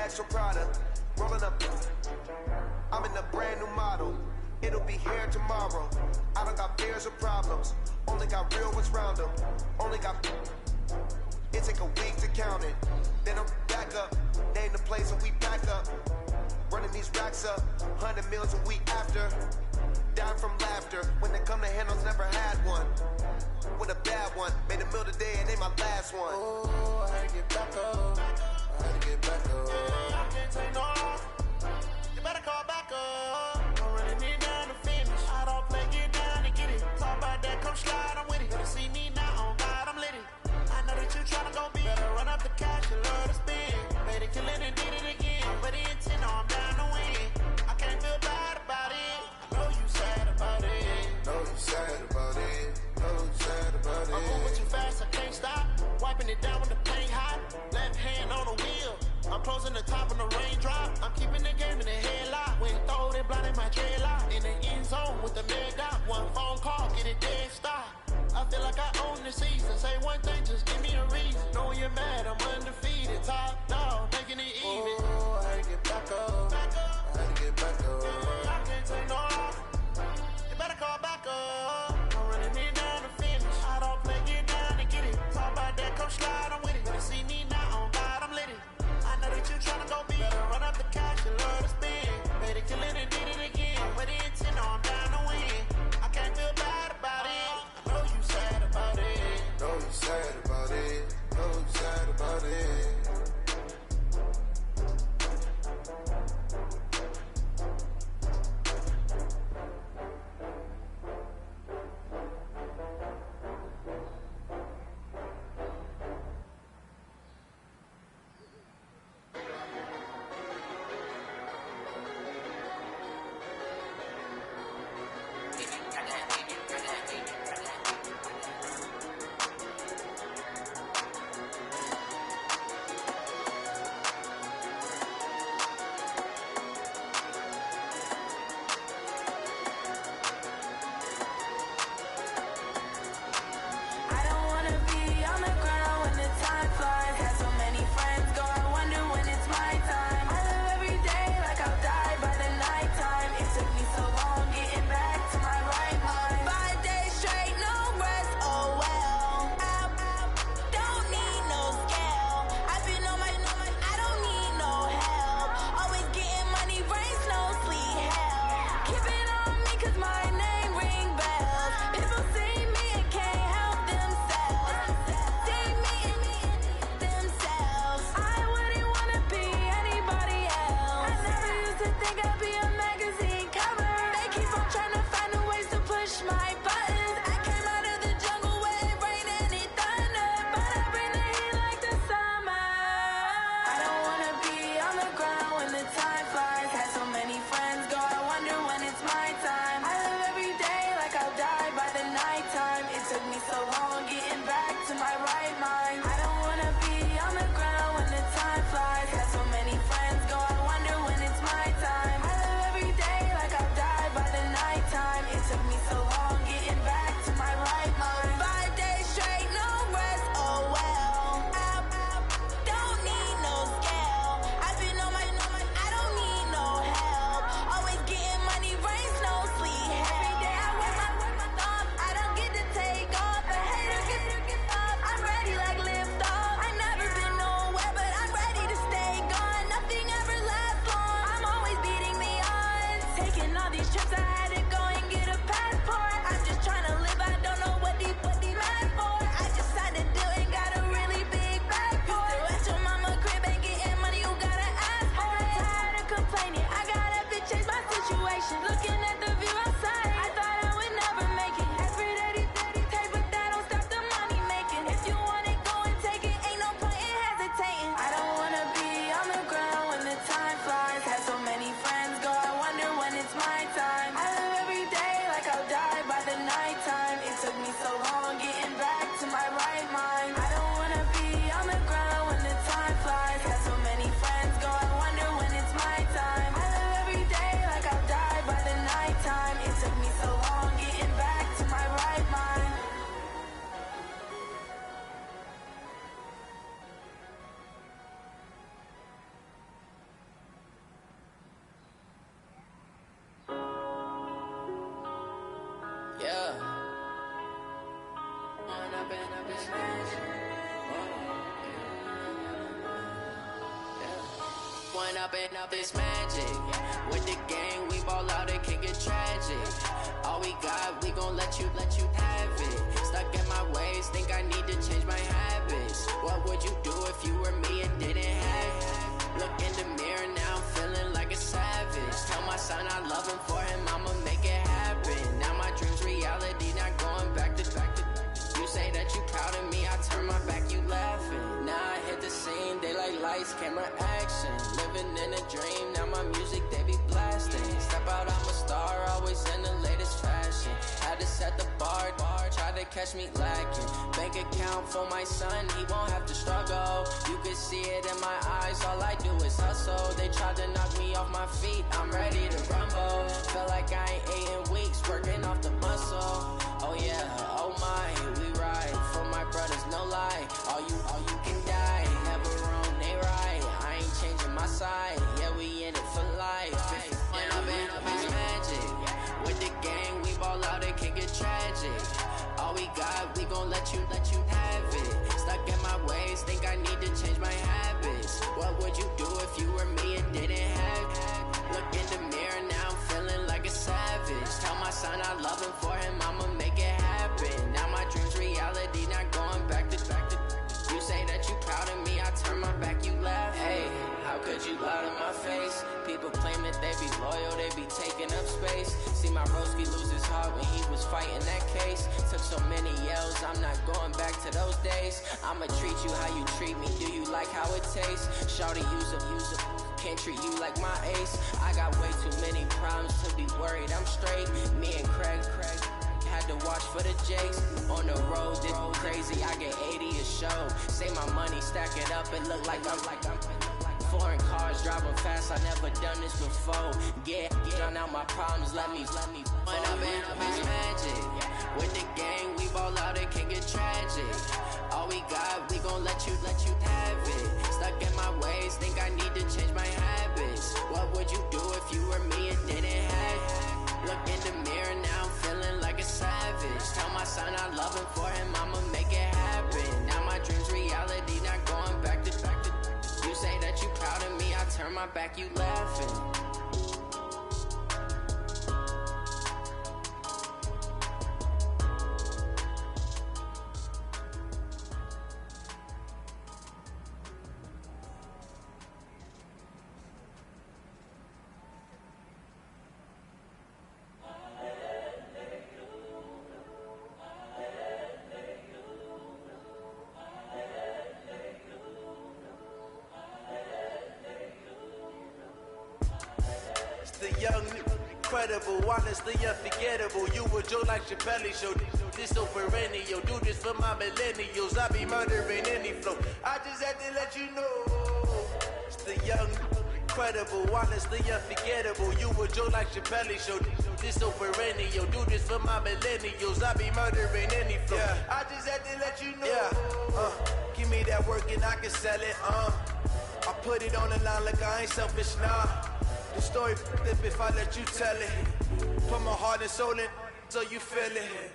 bag, so Prada. Rolling up. I'm in a brand new model. It'll be here tomorrow. I don't got fears or problems. Only got real ones round them. Only got. It take a week to count it. Then I'm back up. Name the place and we back up. Running these racks up. 100 meals a week after. Dying from laughter. When they come to handles, never had one. With a bad one. Made a meal today and ain't my last one. Oh, I had to get back up. I had to get back up. I can't take no. You better call back up. I'm running it down to finish. I don't play, get down and get it. Talk about that, come slide, I'm with it. Better see me now, on God, I'm lit it. I know that you tryna go big. Better run up the cash, you love to spend. Made it, kill it, and did it again. But the intent, no, I'm down to win. I can't feel bad about it. I know you sad about it. Know you sad about it. Know you sad about it. I'm moving too fast, I can't stop. Wiping it down with the paint hot. Left hand on the wheel. I'm closing the top on the raindrop. I'm keeping the game in the headlock. When throw it, blinding my dreadlock. In the end zone with the mad dot. One phone call, get it dead stop. I feel like I own the season. Say one thing, just give me a reason. Knowing you're mad, I'm undefeated. Top dog, making it even. Oh, I had to get back up. I had to get back up. I can't take no off. You better call back up. I'm running it down to finish. I don't play, get down and get it. Talk about that, come slide, I'm with it. Better see me now, on God, I'm lit it. I know that you tryna go big. Better run up the cash, you love to spend. Made it, kill it, and did it again. But the intent, no, I'm down to win. I can't feel bad about it. I know you sad about it. Know you sad about it. Know you sad about it. one up and up is magic. With the gang, we ball out, it can get tragic. All we got, we gon' let you have it. Stuck in my ways, think I need to change my habits. What would you do if you were me and didn't have it? Look in the mirror, now I'm feeling like a savage. Tell my son I love him, for him I'ma make it happen. Now my dream's reality, not going back to. You say that you proud of me, I turn my back, you laughing. Now I hit the scene, daylight lights, camera action. Living in a dream, now my music they be blasting. Step out, I'm a star, always in the latest fashion. Had to set the bar, tried to catch me lacking. Bank account for my son, he won't have to struggle. You can see it in my eyes, all I do is hustle. They tried to knock me off my feet, I'm ready to rumble. Feel like I ain't ate in weeks, working off the muscle. Oh yeah, oh my, we ride for my brothers, no lie. All you can die, never wrong, they right. I ain't changing my side, yeah, we in it for life. And I've been magic. With the gang, we ball out, it can get tragic. All we got, we gon' let you have it. Stuck in my ways, think I need to change my habits. What would you do if you were me and didn't have it? Look in the mirror, now I'm feeling like a savage. Tell my son I love him, for him I'ma make it happen. Now my dream's reality, not going back to. You say that you proud of me, I turn my back, you laugh. Hey, how could you lie to my face? People claim that they be loyal, they be taking up space. See my broski lose his heart when he was fighting that case. Took so many yells, I'm not going back to those days. I'ma treat you how you treat me, do you like how it tastes? Shawty, use up, can't treat you like my ace. I got way too many problems to be worried, I'm straight. Me and Craig had to watch for the Jakes. On the road, this crazy, I get 80 a show. Say my money, stack it up, it look like I'm foreign cars, driving fast, I never done this before. Get drown out my problems, let me run up and magic. With the gang, we ball out, it can get tragic. All we got, we gon' let you have it. Stuck in my ways, think I need to change my habits. What would you do if you were me and didn't have it? Look in the mirror, now I'm feeling like a savage. Tell my son I love him, for him I'ma make it happen. Now my dream's reality, not going back to. You say that you proud of me, I turn my back, you laughing. Incredible, honestly unforgettable. You a joke like Chappelle Show. This so perennial. Do this for my millennials. I be murdering any flow. I just had to let you know. It's the young, incredible, honestly unforgettable. You a joke like Chappelle Show. This so perennial. Do this for my millennials. I be murdering any flow. Yeah. I just had to let you know. Yeah. Give me that work and I can sell it. I put it on the line like I ain't selfish, nah. The story flip if I let you tell it. Put my heart and soul in so you feel it.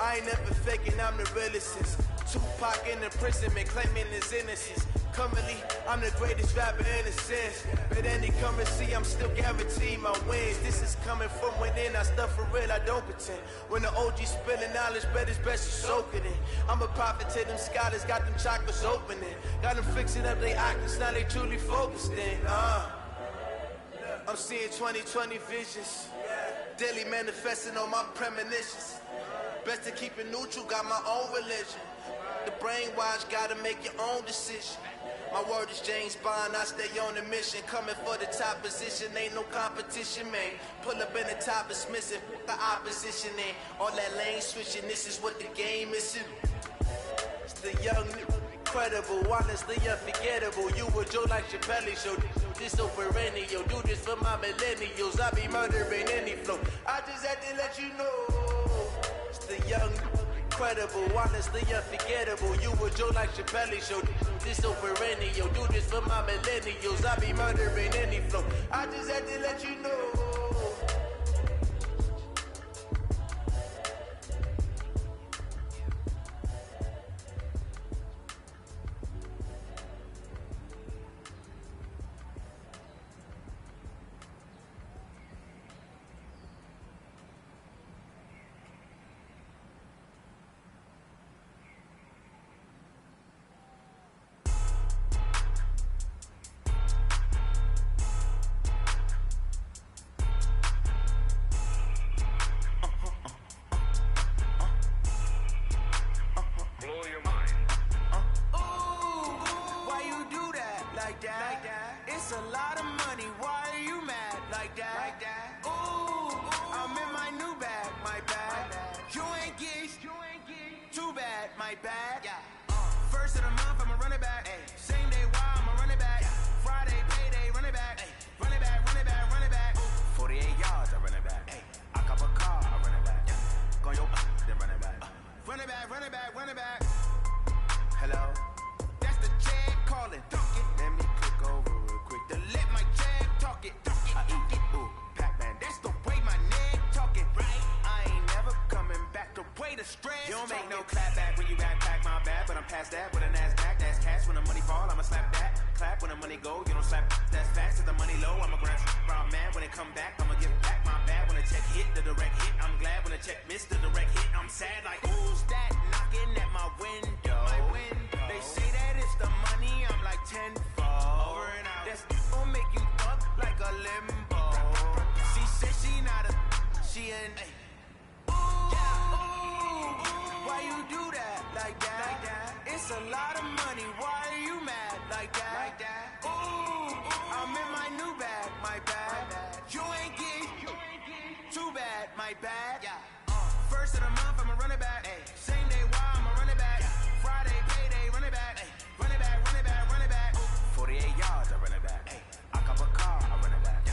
I ain't never faking, I'm the realest since Tupac in imprisonment, claiming his innocence. Currently, I'm the greatest rapper in a sense. But any currency, I'm still guaranteed my wins. This is coming from within, I stuff for real, I don't pretend. When the OG spilling knowledge, bet it's best you soak it in. I'm a prophet to them scholars, got them chakras opening. Got them fixing up their octaves, now they truly focused in. I'm seeing 2020 visions, daily manifesting on my premonitions. Best to keep it neutral, got my own religion. The brainwash, gotta make your own decision. My word is James Bond, I stay on a mission. Coming for the top position, ain't no competition, man. Pull up in the top, it's missing, the opposition ain't. All that lane switching, this is what the game is. It's the young, incredible, honestly unforgettable. You a joke like Chappelle Show. This so perennial, do this for my millennials. I be murdering any flow. I just had to let you know. It's the young, incredible, honestly unforgettable. You a joke like Chappelle Show. This so perennial, do this for my millennials. I be murdering any flow. I just had to let you know. lot of money, why are you mad like that? Ooh, I'm in my new bag, my bag. You ain't geese, too bad, my bad. First of the month, I'ma run it back. Same day, why I'ma run it back. Friday, payday, run it back. Run it back, run it back, run it back. 48 yards, I run it back. I cop a car, I run it back. Go yo, then run it back. Run it back, run it back, run it back. Hello, that's the jag calling. Let me click over real quick to let my jag talk it. I eat it, ooh, Pac-Man. That's the way my neck talking. Right, I ain't never coming back. The way the stress. You don't make no clap back when you backpack, my bad. But I'm past that with a NASDAQ. That's cash when the money fall. I'ma slap that. Clap when the money go. You don't slap. That's fast. If the money low, I'ma grab round man. When it come back, I'ma give back my bad. When the check hit, the direct hit. I'm glad when the check missed the direct hit. I'm sad like who's that knocking at my window? They say that it's the money. I'm like 10-fold. Over and out. That's gon' make you fuck like a limbo. She said she not a. She an. Why you do that like that? It's a lot of money. Why are you mad like that? Ooh, I'm in my new bag, my bag. You ain't geek, too bad, my bad. First of the month, I'ma run it back. Same day, why I'ma run it back. Friday, payday, run it back. Run it back, run it back, run it back. 48 yards, I run it back. I cop a car, I run it back.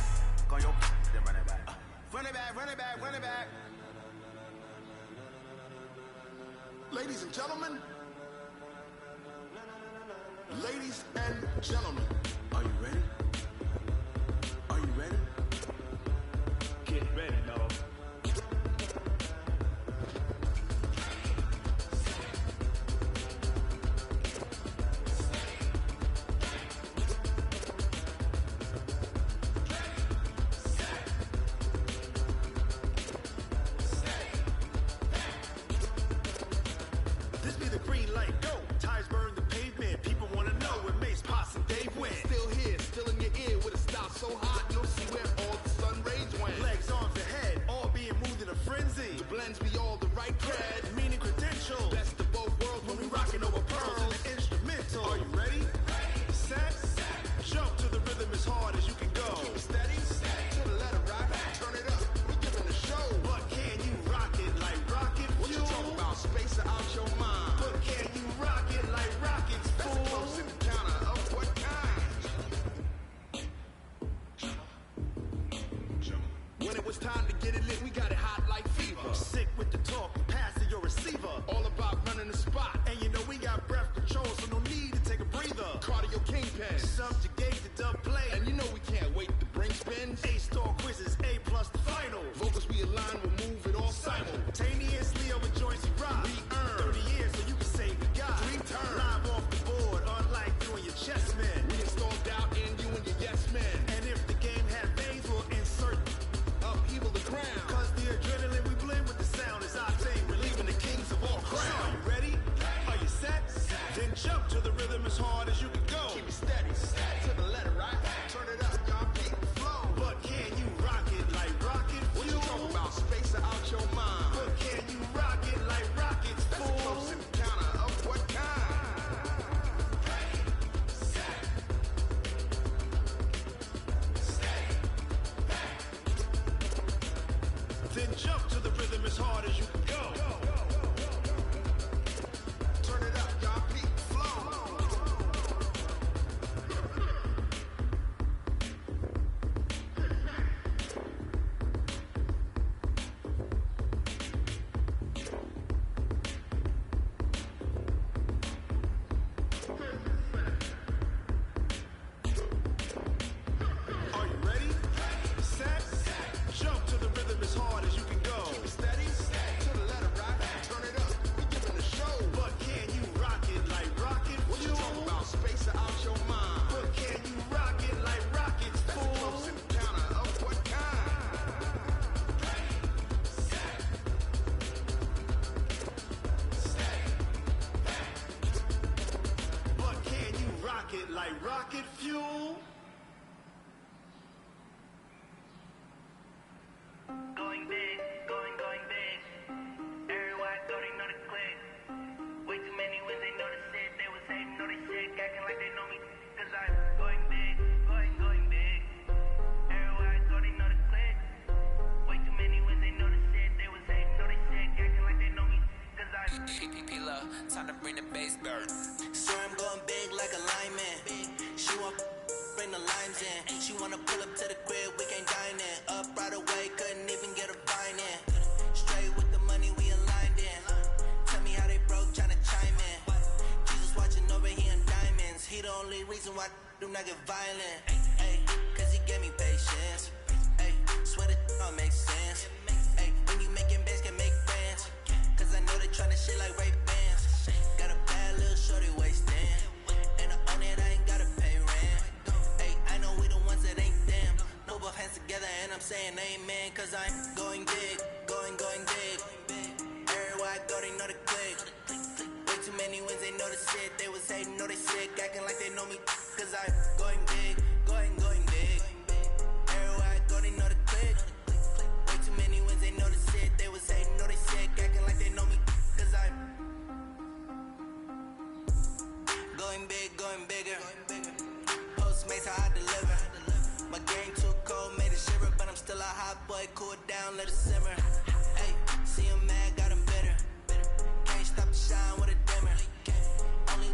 Go yo, then run it back. Run it back, run it back, run it back. Ladies and gentlemen, ladies and gentlemen, are you ready? Are you ready? Get ready, dog. So hot, you'll see where all the sun rays went. Legs, arms, and head, all being moved in a frenzy. The blends be all the right cred, meaning credentials. Best of both worlds when we rockin' over pearls and the instrumental. Are you ready? Set, jump to the rhythm as hard as you can go. Keep it steady, to the letter right. Turn it up, we giving a show. But can you rock it like rocket fuel? What you talking about? Space out your mind. But can you rock it like rockets, fool? That's a close encounter of what kind? When it was time to get it lit, we got it hot like fever. Sick with the talk, pass to your receiver. All about running the spot. And you know we got breath control, so no need to take a breather. Cardio kingpin. Subjugate the dub play. And you know we can't wait to bring spins. A-star quizzes, A+ the final. Vocals we align, we'll move it all simultaneously over joints we rock. We earn 30 years so you can say we got 3 turns. Live off the board, unlike you and your chess men. We install doubt in you and your yes men. And if the game had veins, we'll insert upheaval the crown. Cause the adrenaline we blend with the sound is our thing. Relieving the kings of all crowns. So are you ready? Are you set? Then jump to the rhythm as hard as you can go. Keep it steady, to the letter right. Turn it up, y'all beat the flow. But can you rock it like rocket fuel? What you talking about? Space out your mind. But can you rock it like rockets, fool? That's a close encounter of what kind? Then jump to the rhythm as hard as you can go. Turn it up, y'all beat the flow. Are you ready? Set, jump to the rhythm as hard as you can go. Keep it steady, to the letter right. Turn it up, we giving a show. But can you rock it like rocket fuel? What you talking about? Space out your mind. But can you rock it like rockets, That's a fool? close encounter of what kind? But can you rock it like rocket fuel? Going big, going big. Everywhere I go, they know the click. Way too many wins, they know the shit. They was hating, know they shit, acting like they know me. Cause I'm going big, going big. bring the bass burn. Swear I'm going big like a lineman. She want bring the limes in. She wanna pull up to the crib, we can't dine in. Up right away, couldn't even get a vine in. Straight with the money we aligned in. Tell me how they broke, tryna chime in. Jesus watching over here in diamonds. He the only reason why do not get violent. Ay, cause he gave me patience. Ay, swear that all makes sense. Ay, when you making bands, can make friends. Cause I know they tryna shit like Ray Bans. Got a bad little shorty wasting. And I own it, I ain't gotta pay rent. Ay, I know we the ones that ain't them. Put both hands together and I'm saying amen. Cause I'm going big, going big. Everywhere I go, they know the click. Way too many wins, they know the shit. They was hating, know they sick, acting like they know me. Cause I'm going big, going big. Everywhere I go, they know the click. Way too many wins, they know the shit. They was hating, know they sick, acting like they know me. Cause I'm going big, going bigger. Postmates how I deliver. My game too cold, made it shiver, but I'm still a hot boy. Cool it down, let it simmer. Hey, see him mad, got him bitter. Can't stop the shine with a dimmer. Only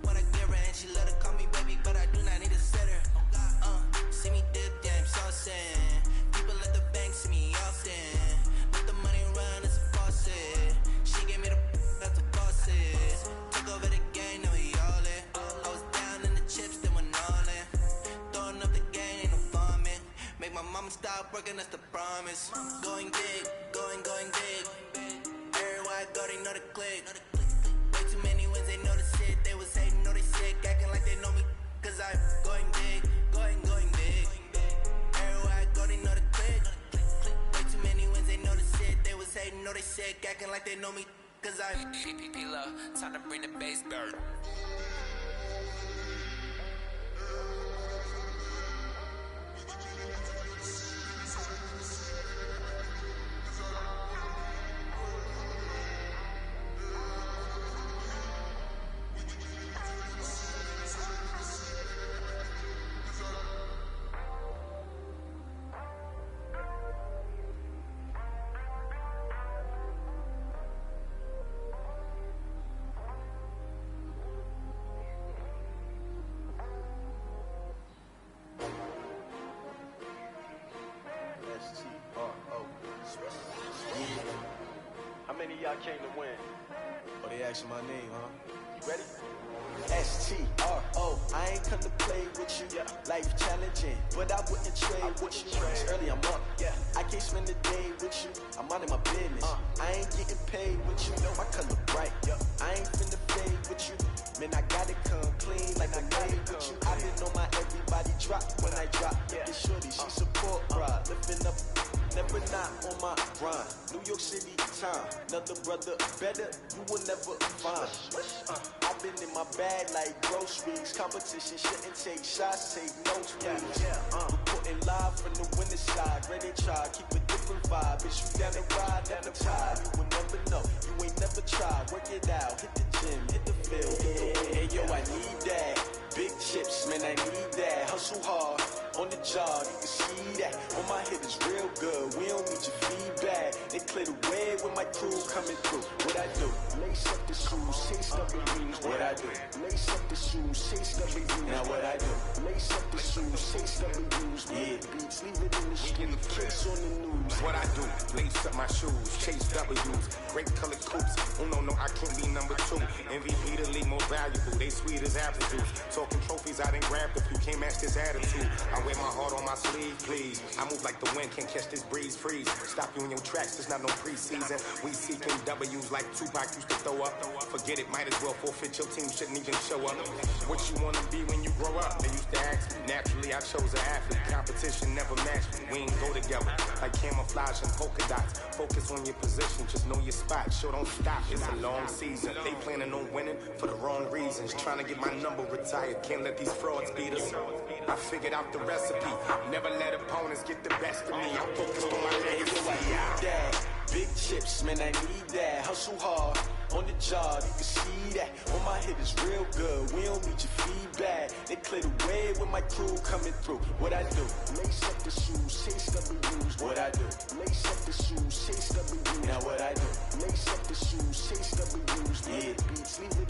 when I give her, and she let her call me baby, but I do not need a sitter. See me dip, yeah, I'm saucing. People at the bank see me often. Let the money run, it's a faucet. She gave me the that's a faucet. Took over the game, now we all in. I was down in the chips, then went all in. Throwing up the game, ain't no farming. Make my mama stop working, that's the promise. Going big, going big. Everywhere I go, they know the click. Way too many wins, they know the shit. They was hating, know they sick, acting like they know me. Cause I'm going big, going big. Everywhere I go, they know the click. Way too many wins, they know the shit. They was hating, know they sick, acting like they know me. Cause I'm P-Love, time to bring the bass burn. How many of y'all came to win? Oh, they asking my name, huh? You ready? S-T-R-O, I ain't come to play with you. Life challenging, but I wouldn't trade with you. It's early, I'm up. I can't spend the day with you. I'm minding my business. I ain't getting paid with you. My color bright. I ain't finna fade with you. Man, I gotta come clean like I made with you. I been on my everybody drop when I drop. This shorty, she support ride. Lifting up, never not on my grind. New York City time. Another brother better, you will never find. I've been in my bag like groceries. Competition shouldn't take shots, take notes, please. Reporting live from the winning side. Ready to try, keep a different vibe. Is you down the ride, down the tide? You will never know, you ain't never tried. Work it out, hit the gym, hit the field, hit the wind. Hey yo, I need that. Big chips, man, I need that. Hustle hard, on the job, you can see that. On my head is real good, we don't need your feedback. They clear the way with my crew coming through. What I do? Lace up the shoes, chase up the rings. What I do? Lace up the shoes, chase up the rings. Now what I do? Lace up the shoes, chase up the rings. Yeah, beats, leave it in the street, case on the news. What I do? Lace up my shoes, chase W's. Great colored coops. Oh no, I can't be number 2. MVP the league most valuable. They sweet as apple juice. Talking trophies, I didn't grab the few. Can't match this attitude. I wear my heart on my sleeve, please. I move like the wind, can't catch this breeze, freeze. Stop you in your tracks, it's not no preseason. We seeking W's like Tupac used to throw up. Forget it, might as well forfeit. Your team shouldn't even show up. What you wanna be when you grow up? They used to ask me. Naturally, I chose an athlete. Competition never matched me. We ain't go together like camouflage and polka dots. Focus on your position, just know your spot. Sure, don't stop. It's a long season. They planning on winning for the wrong reasons. Trying to get my number retired. Can't let these frauds beat us. I figured out the recipe. Never let opponents get the best of me. I'm focused on my legacy. Big chips, man, I need that. Hustle hard, on the job, you can see that. On my head is real good, we don't need your feedback. They clear the way with my crew coming through. What I do? Lace up the shoes, chase W's. What I do? Lace up the shoes, chase W's. Now what I do? Lace up the shoes, chase W's. Yeah, beats, leave it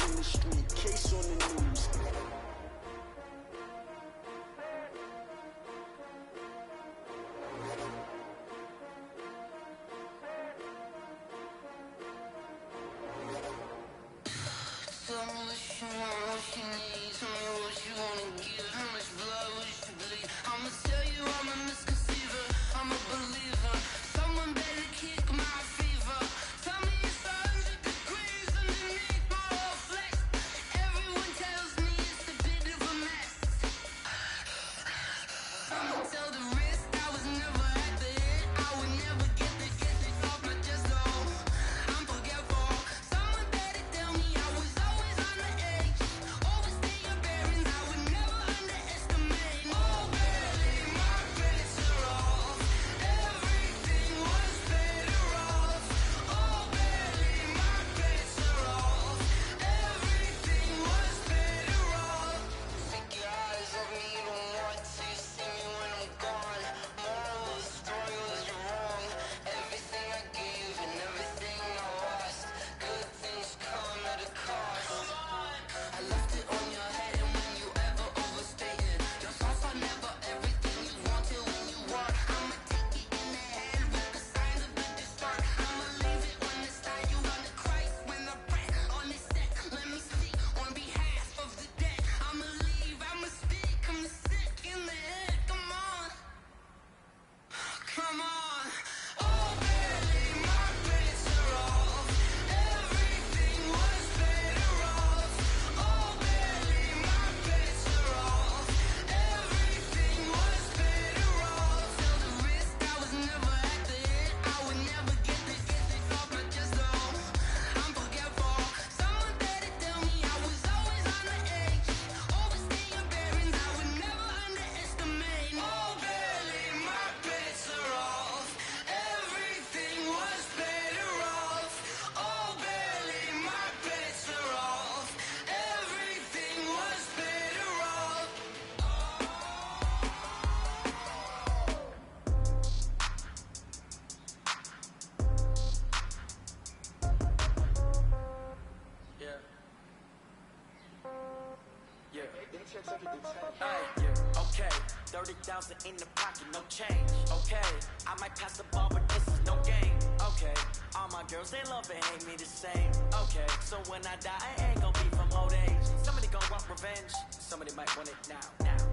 30,000 in the pocket, no change. Okay, I might pass the ball, but this is no game. Okay, all my girls, they love and hate me the same. Okay, so when I die, I ain't gonna be from old age. Somebody gon' want revenge, somebody might want it now.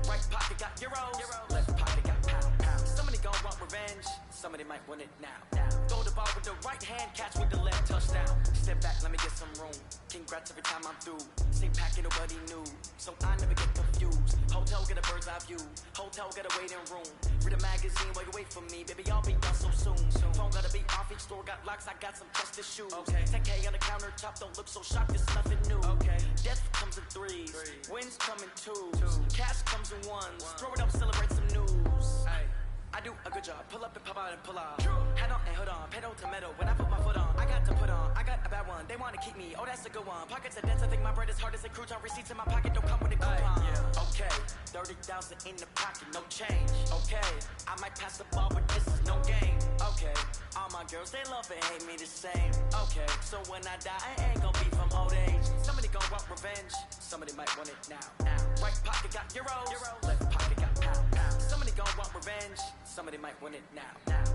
Right pocket got euros, left pocket got pound. Somebody gon' want revenge, somebody might want it now. Throw the ball with the right hand, catch with the left, touchdown. Step back, let me get some room. Congrats every time I'm through. Same packet, nobody knew, so I never get confused. Hotel get a bird's eye view, hotel get a waiting room. Read a magazine while you wait for me, baby, I'll be done so soon. Phone gotta be off, each store got locks, I got some trusted shoes. 10K on the countertop, don't look so shocked, it's nothing new. Death comes in threes, wins come in twos, cash comes in ones. Throw it up, celebrate some news. I do a good job, pull up and pop out and pull out. Head on and hood on, pedal to metal. When I put my foot on, I got to put on. I got a bad one, they wanna keep me. Oh, that's a good one. Pockets are dense, I think my bread is hard as a crouton. Receipts in my pocket don't come with a coupon. Okay, 30,000 in the pocket, no change. Okay, I might pass the ball, but this is no game. Okay, all my girls, they love and hate me the same. Okay, so when I die, I ain't gonna be from old age. Somebody gon' want revenge, somebody might want it now. Right pocket got euros, left pocket got pound. Somebody gon' want revenge, somebody might want it now.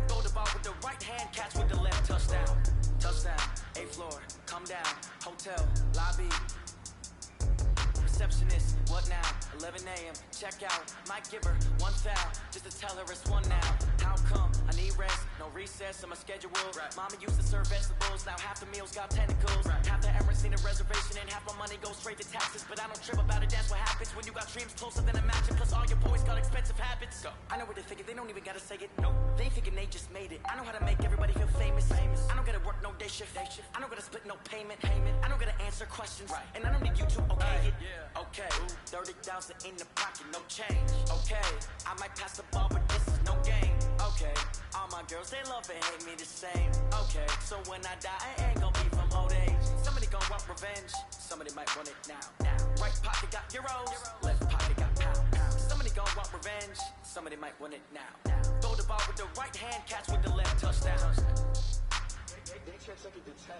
Throw the ball with the right hand, catch with the left, touchdown. Touchdown, 8th floor, come down, hotel, lobby. Receptionist, what now? 11 a.m., check out, might give her one foul, just to tell her it's one now. How come? I need rest, no recess in my schedule. Mama used to serve vegetables, now half the meals got tentacles. Half the errands need a reservation and half my money goes straight to taxes. But I don't trip about it, that's what happens when you got dreams closer than a match. Plus all your boys got expensive habits. I know what they're thinking, they don't even gotta say it. No, they thinking they just made it. I know how to make everybody feel famous. I don't gotta work no day shift. I don't gotta split no payment. I don't gotta answer questions. And I don't need you to okay it. Okay, 30,000 in the pocket, no change. Okay, I might pass the ball, but this is no game. Okay, all my girls, they love and hate me the same. Okay, so when I die, I ain't gonna be from old age. Somebody gon' want revenge, somebody might want it now. Right pocket got euros, left pocket got pound. Somebody gon' want revenge, somebody might want it now. Throw the ball with the right hand, catch with the left, touchdown. They check second to 10.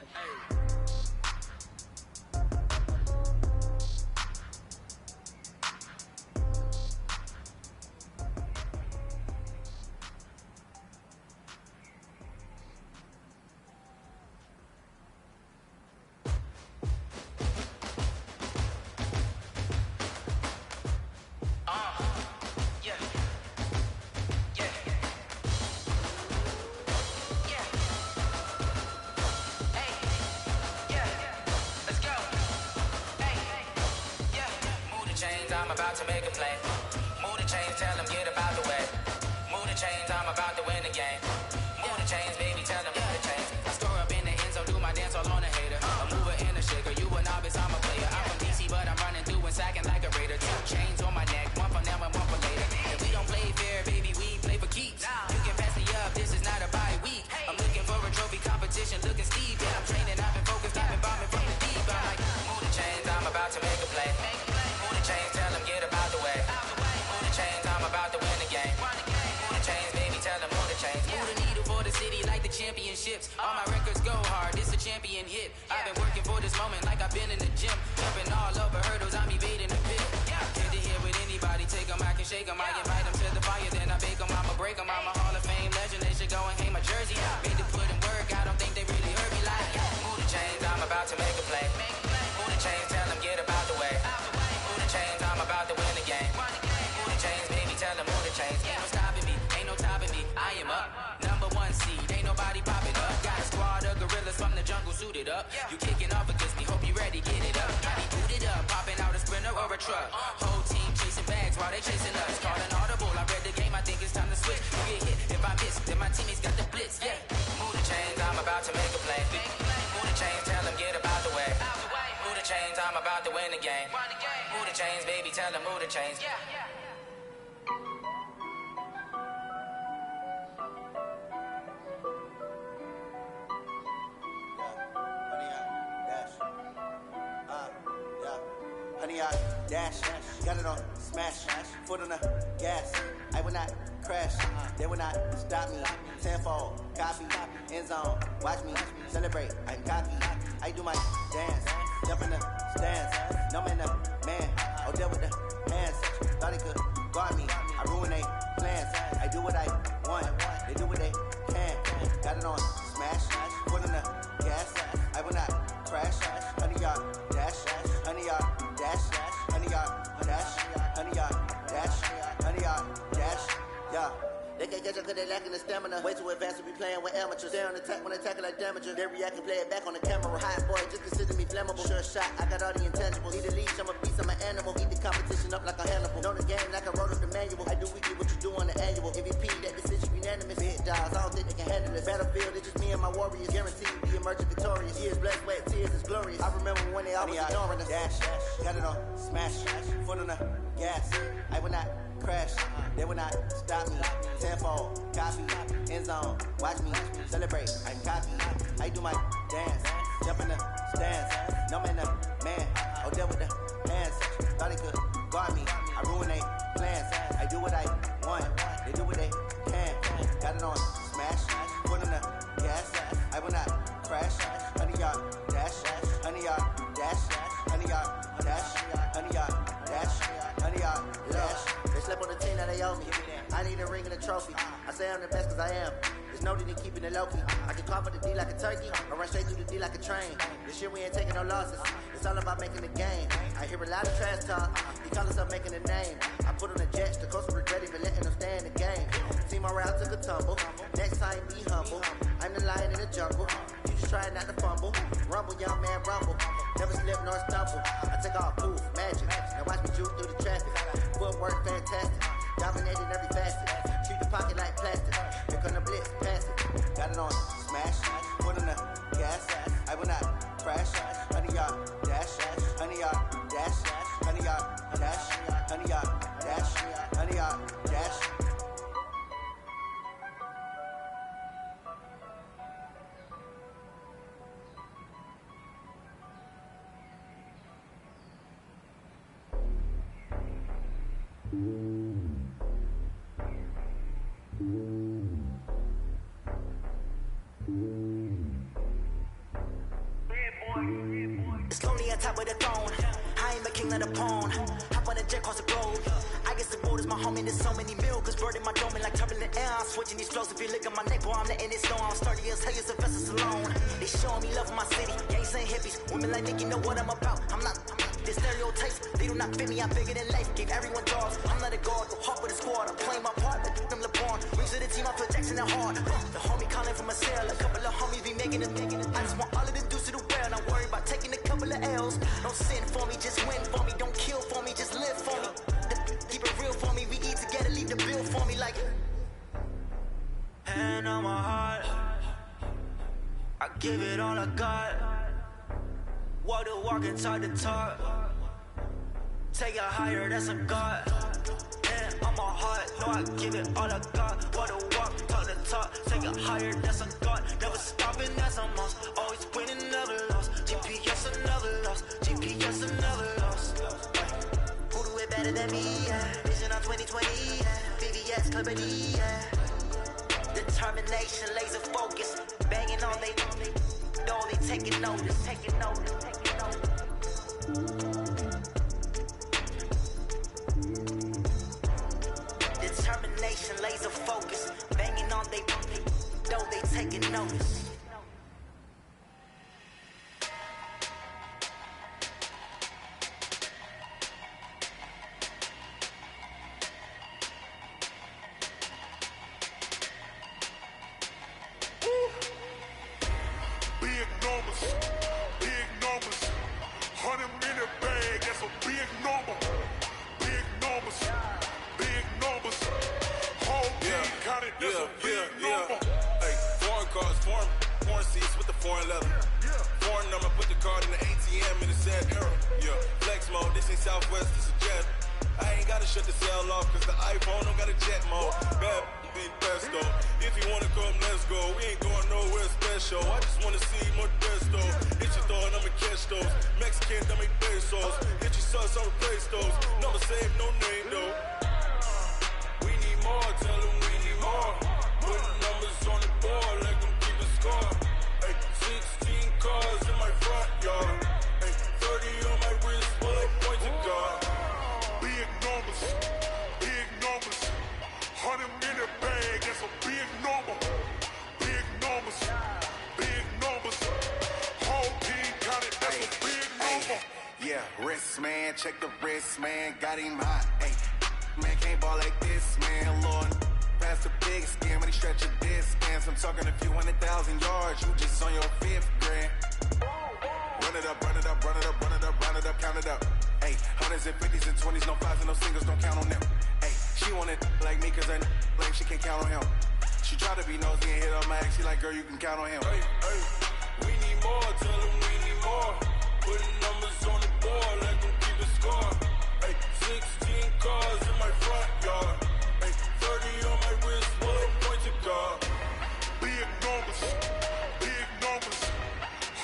I'm about to make a play. Move the chains, tell them get about the way. Move the chains, I'm about to win the game. Move the chains, baby, tell them move the chains. I store up in the end zone, do my dance all on a hater. A mover and a shaker, you a novice, I'm a player. I'm from DC, but I'm running through and sacking like a raider. 2 chains on my neck, one for now and one for later. And we don't play fair, baby, we play for keeps. You can pass me up, this is not a bye week. I'm looking for a trophy competition, looking steep. Yeah, I'm training, I've been focused, I've been bombing from the deep. I'm like, move the chains, I'm about to make a play. Move the chains, tell them get about the way. Move the chains, I'm about to win the game. Move the chains, baby, tell them move the chains. Move the needle for the city like the championships. All my records go hard, this a champion hit. I've been working for this moment like I've been in the gym. Jumping all over hurdles, I'm evading the pit. Can't deal with anybody, take them, I can shake them. I invite them to the fire, then I bake them, I'ma break them. I'm a Hall of Fame legend, they should go and hang my jersey. Made to put in work, I don't think they really heard me like. Move the chains, I'm about to make a play. Move the chains, tell them get about the way. Move the chains, I'm about to win the game. Move the chains, baby, tell them move the chains. Ain't no stopping me, ain't no topping me. I am up, number 1 seed, ain't nobody popping up. Got a squad of gorillas from the jungle suited up. You kicking off against me, hope you ready, get it up. I be booted up, popping out a sprinter or a truck. Whole team chasing bags while they chasing us. Calling audible, I read the game, I think it's time to switch. You get hit, if I miss, then my teammates got the blitz. Yeah, move the chains, I'm about to make a play. Move the chains, tell them get about the way. Move the chains, I'm about to win the game. Move the chains, baby, tell them move the chains. Honey, I dash, got it on smash, foot on the gas. I will not crash, they will not stop me. Tenfold, copy, end zone, watch me celebrate. I'm cocky, I do my dance, jump in the stands. No man, the man, oh, there with the hands. Thought he could guard me. I I ruin they plans. I do what I want. They do what they can. Got it on smash. Foot on the gas. I will not crash. 100-yard dash. 100-yard dash. 100-yard dash. 100-yard dash. 100-yard dash. Yeah. They can't catch up cause they lacking the stamina. Way too advanced to be playing with amateurs. They on attack when they tackle like damager. They react and play it back on the camera. Hot boy, just consider me flammable. Sure shot, I got all the intangibles. Need a leash, I'm a beast, I'm an animal. Eat the competition up like a Hannibal. Know the game like I wrote up the manual. I do weekly what you do on the annual. MVP, that decision unanimous. Big dogs, I don't think they can handle this. Battlefield, it's just me and my warriors. Guaranteed to be emerging victorious. Years, blood, sweat, tears, it's glorious. I remember when they always ignoring us. Dash, got it on smash. Foot on the gas. I will not crash. They will not stop me. Tenfold, copy, end zone. Watch me celebrate. I'm cocky. I do my dance. Jump in the stands. No man, the man. Oh, deal with the hands. Thought he could guard me. I ruin they plans. I do what I want. They do what they can. Got it on smash. Foot on the gas. I will not crash. 100-yard dash. 100-yard dash. 100-yard dash. 100-yard dash. 100-yard dash. They slept on the team that they owe me. I need a ring and a trophy. I say I'm the best cause I am. There's no need in keeping it low-key. I can carve for the D like a turkey, or run straight through the D like a train. This year we ain't taking no losses. It's all about making the game. I hear a lot of trash talk. He call us up making a name. I put on the Jets, the coach will regret even letting them stay in the game. Team around took a tumble. Next time be humble. I'm the lion in the jungle. You just try not to fumble. Rumble, young man, rumble. Never slip nor stumble. I take off poof, magic. Now watch me juke through the traffic. Footwork fantastic. Dominating every facet. Treat the pocket like plastic. Here come the blitz, pass it. Got it on smash. Foot on the gas. I will not crash. 100-yard dash. 100-yard dash. 100-yard dash. 100-yard dash. 100-yard dash. It's lonely on top of the throne. I ain't a king of the pawn. Hop on a jet across the globe. I guess the world is my home and there's so many milk. Bird in my dome and like turbulent air. I'm switching these flows. If you look at my neck, boy, I'm letting it snow. I'm sturdy as hell as a vessel alone. They showing me love in my city. Gangs and hippies. Women like Nicky know what I'm about. I'm not the stereotypes. They do not fit me. I'm bigger than life. Gave everyone jobs. I'm not a guard. Go hard with a squad. I'm playing my part. Like them LeBron. Rings to the team. I'm Jackson and hard. The homie calling from a cell. A couple of homies be making it. I just want all of the dudes to do well. Not worry about taking a couple of L's. Don't sin for me. Just win for me. Don't kill for me. Just live for me. Keep it real for me. We eat together. Leave the bill for me like. Hand on my heart. I give it all I got. Walk the walk and talk the talk. Take it higher, that's a God. Hand on my heart, no, I give it all I got. Walk the walk, talk the talk. Take it higher, that's a God. Never stopping, that's a must. Always winning, never lost. GPS, I never lost. GPS, I never lost. Who do it better than me? Yeah. Vision on 2020. Yeah. VVS, Clippity. Yeah. Determination, laser focus. Banging on they know they taking notice. Taking notice, taking notice. Determination, laser focus. Banging on they know they taking notice. Big numbers, 100-minute bag, that's a big number. Big numbers, whole team counted, that's a big number. Hey, foreign cars, foreign seats with the foreign leather. Foreign number, put the card in the ATM in a sad era. Yeah, flex mode, this ain't Southwest, this is jet. I ain't gotta shut the cell off, cause the iPhone don't got a jet mode. Bad big pesto. If you wanna come, let's go. We ain't going nowhere special. I just wanna see more desto. Hit your thought, I'ma catch those. Mexican, I make pesos. Hit your sus, I'll replace those. Number save, no name though. We need more, tell them we need more. Put numbers on the board, like them keep a score. Hey, 16 cars in my front yard. Hey, 30 on my wrist, full of points and guard. Big numbers, wrist, man. Check the wrist, man. Got him hot, ayy. Man, can't ball like this, man. Lord, pass the big skin when he stretch a distance. I'm talking a few 100,000 yards. You just on your 5th grand. Run it up, run it up, run it up, run it up, run it up, count it up. Ayy, hundreds and 50s and 20s, no 5s and no singles, don't count on them. Ayy, she want it like me, cause I like she can't count on him. She try to be nosy and hit up my ex, she like, girl, you can count on him. Hey, hey, we need more, tell them we need more. Putting numbers on the board, let them keep it score. Hey, 16 cars in my front yard. Hey, 30 on my wrist, one point to guard. Big numbers,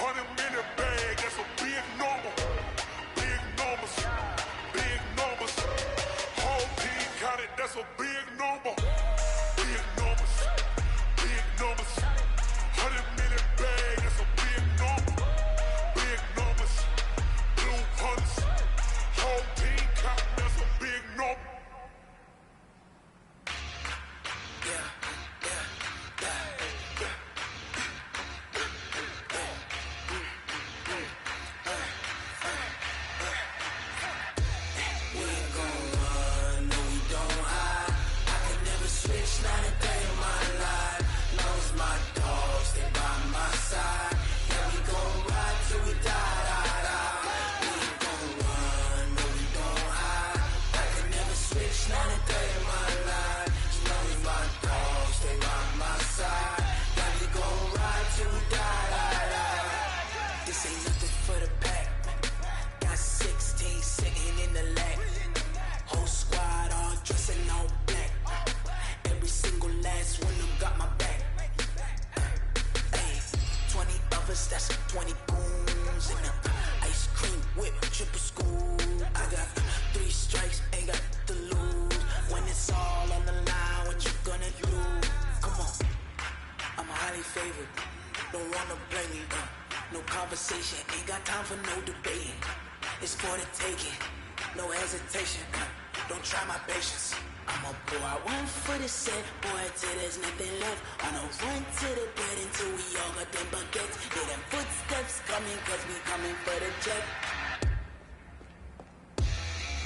100-minute bag, that's a big number. Big numbers, whole team counted, that's a big number. Big numbers, 100-minute bag, that's a big number. Big numbers, blue hunters, whole team counted, that's a big number. This ain't nothing for the pack. Got 16 sitting in the lap. Whole squad all dressing all black. Every single last one of them got my back. Hey, 20 of us, that's 20 goons in the ice cream whip, triple school. I got 3 strikes, ain't got to lose. When it's all on the line, what you gonna do? Come on, I'm highly favored. Don't wanna blame me, no conversation, ain't got time for no debating. It's for the taking, no hesitation. Don't try my patience. I'm a boy, I want for the set, boy, till there's nothing left. On a run to the bed until we all got them baguettes. Hear them footsteps coming, cause we coming for the jet.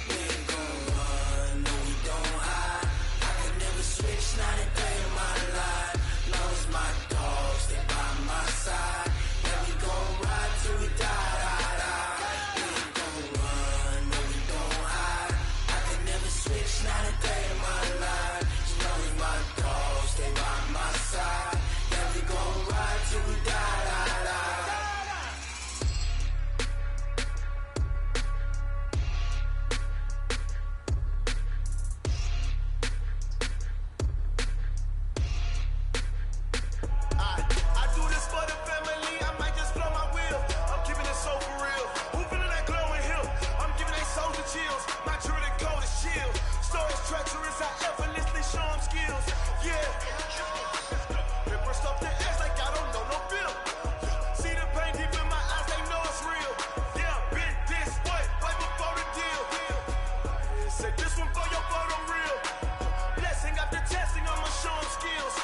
We ain't gon' run, no we don't hide. I can never switch, not a day in my life. Long as my dogs stay by my side. Yeah, we gon' ride till we die, die, die. We ain't gon' run, no we don't hide. I can never switch, not a day in my life. As long as my dogs stay by my side. Yeah, we gon' ride till we die, die, die. I do this for the family, I might just blow my wheel. I'm keeping it so for real. Who feeling that glowing hill? I'm giving they souls the chills. My jewelry cold as chill. Stories treacherous, I effortlessly show them skills. Yeah. They burst up the edge like I don't know no feel. See the pain deep in my eyes, they know it's real. Yeah, been this way before the deal. Say this one for your photo real. Blessing after testing, I'ma show them skills.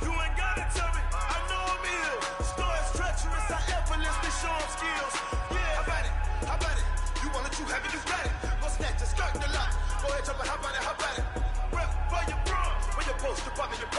You ain't gotta tell me, I know I'm ill. Stories treacherous, I effortlessly show them skills. Yeah, how about it? You want it, you have it, you got it. Go snatch it, start the lot. Go ahead, jump it, how about it? Rep for your bro, when you're supposed to pop in your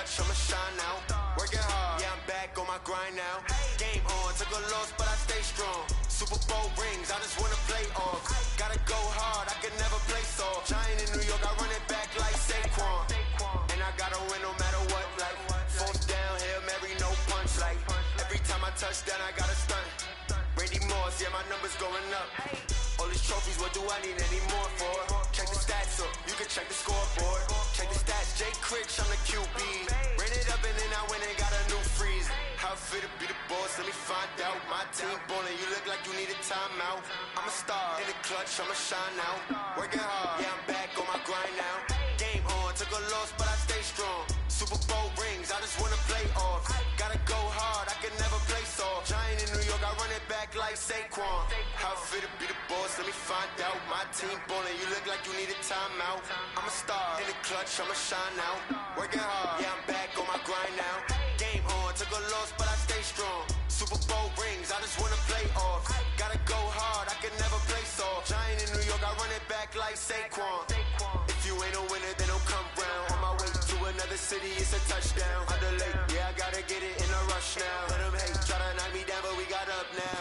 clutch, I'ma shine out. Working hard, yeah, I'm back on my grind now. Game on, took a loss, but I stay strong. Super Bowl rings, I just wanna play off. Gotta go hard, I can never play soft. Giant in New York, I run it back like Saquon. And I gotta win no matter what, like fourth down, Hail Mary, no punch. Like every time I touch down, I gotta stunt. Randy Moss, yeah, my numbers going up. All these trophies, what do I need any more for? Check the stats up, you can check the scoreboard. Check the stats, Jay Critch, I'm the QB. Ran it up and then I went and got a new freeze. How fit to be the boss, let me find out. My team ballin', you look like you need a timeout. I'm a star, in the clutch, I'ma shine out. Working hard, yeah, I'm back on my grind now. Game on, took a loss, but I stay strong. Super Bowl rings, I just wanna play off. Gotta go hard, I can never play soft. Giant in New York, I run it back like Saquon. How fit to be the boss, let me find out. My team ballin', you look like you need a timeout. I'm a star, in the clutch, I'ma shine out. Working hard, yeah, I'm back on my grind now. Game on, took a loss, but I stay strong. Super Bowl rings, I just wanna play off. Gotta go hard, I can never play soft. Giant in New York, I run it back like Saquon. If you ain't a winner, then don't come round. On my way to another city, it's a touchdown. Underlay, yeah, I gotta get it in a rush now. Let them hate, try to knock me down, but we got up now.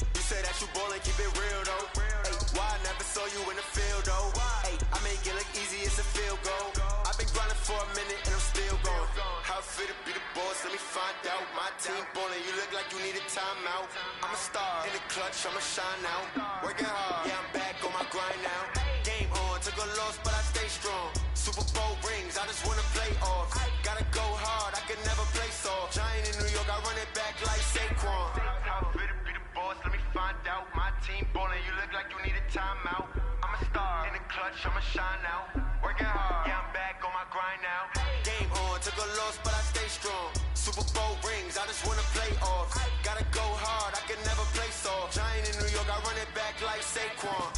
You say that you ballin', keep it real though. Hey, why I never saw you in the field though? Hey, I make it look easy, it's a field goal. I've been grinding for a minute and I'm still going. How fit to be the boss, let me find out. My team ballin', you look like you need a timeout. I'm a star, in the clutch, I'ma shine out. Working hard, yeah, I'm back on my grind now. Game on, took a loss, but I stay strong. Super Bowl rings, I just wanna play off. Gotta go hard, I can never play soft. Giant in New York, I run it back like Saquon. How fit to be the boss, let me find out. My team ballin', you look like you need a timeout. I'm a star, in the clutch, I'ma shine out. Working hard, yeah, I'm back on my grind now. Game on, took a loss, but I stay strong. Super Bowl rings, I just wanna play off. Gotta go hard, I can never play soft. Giant in New York, I run it back like Saquon.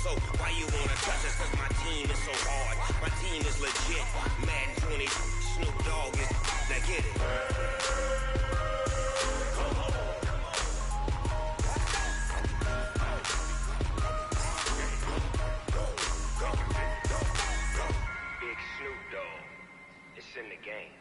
So why you wanna touch us? Cause my team is so hard. My team is legit. Madden 20, Snoop Dogg is. Now get it. Big Snoop Dogg. It's in the game.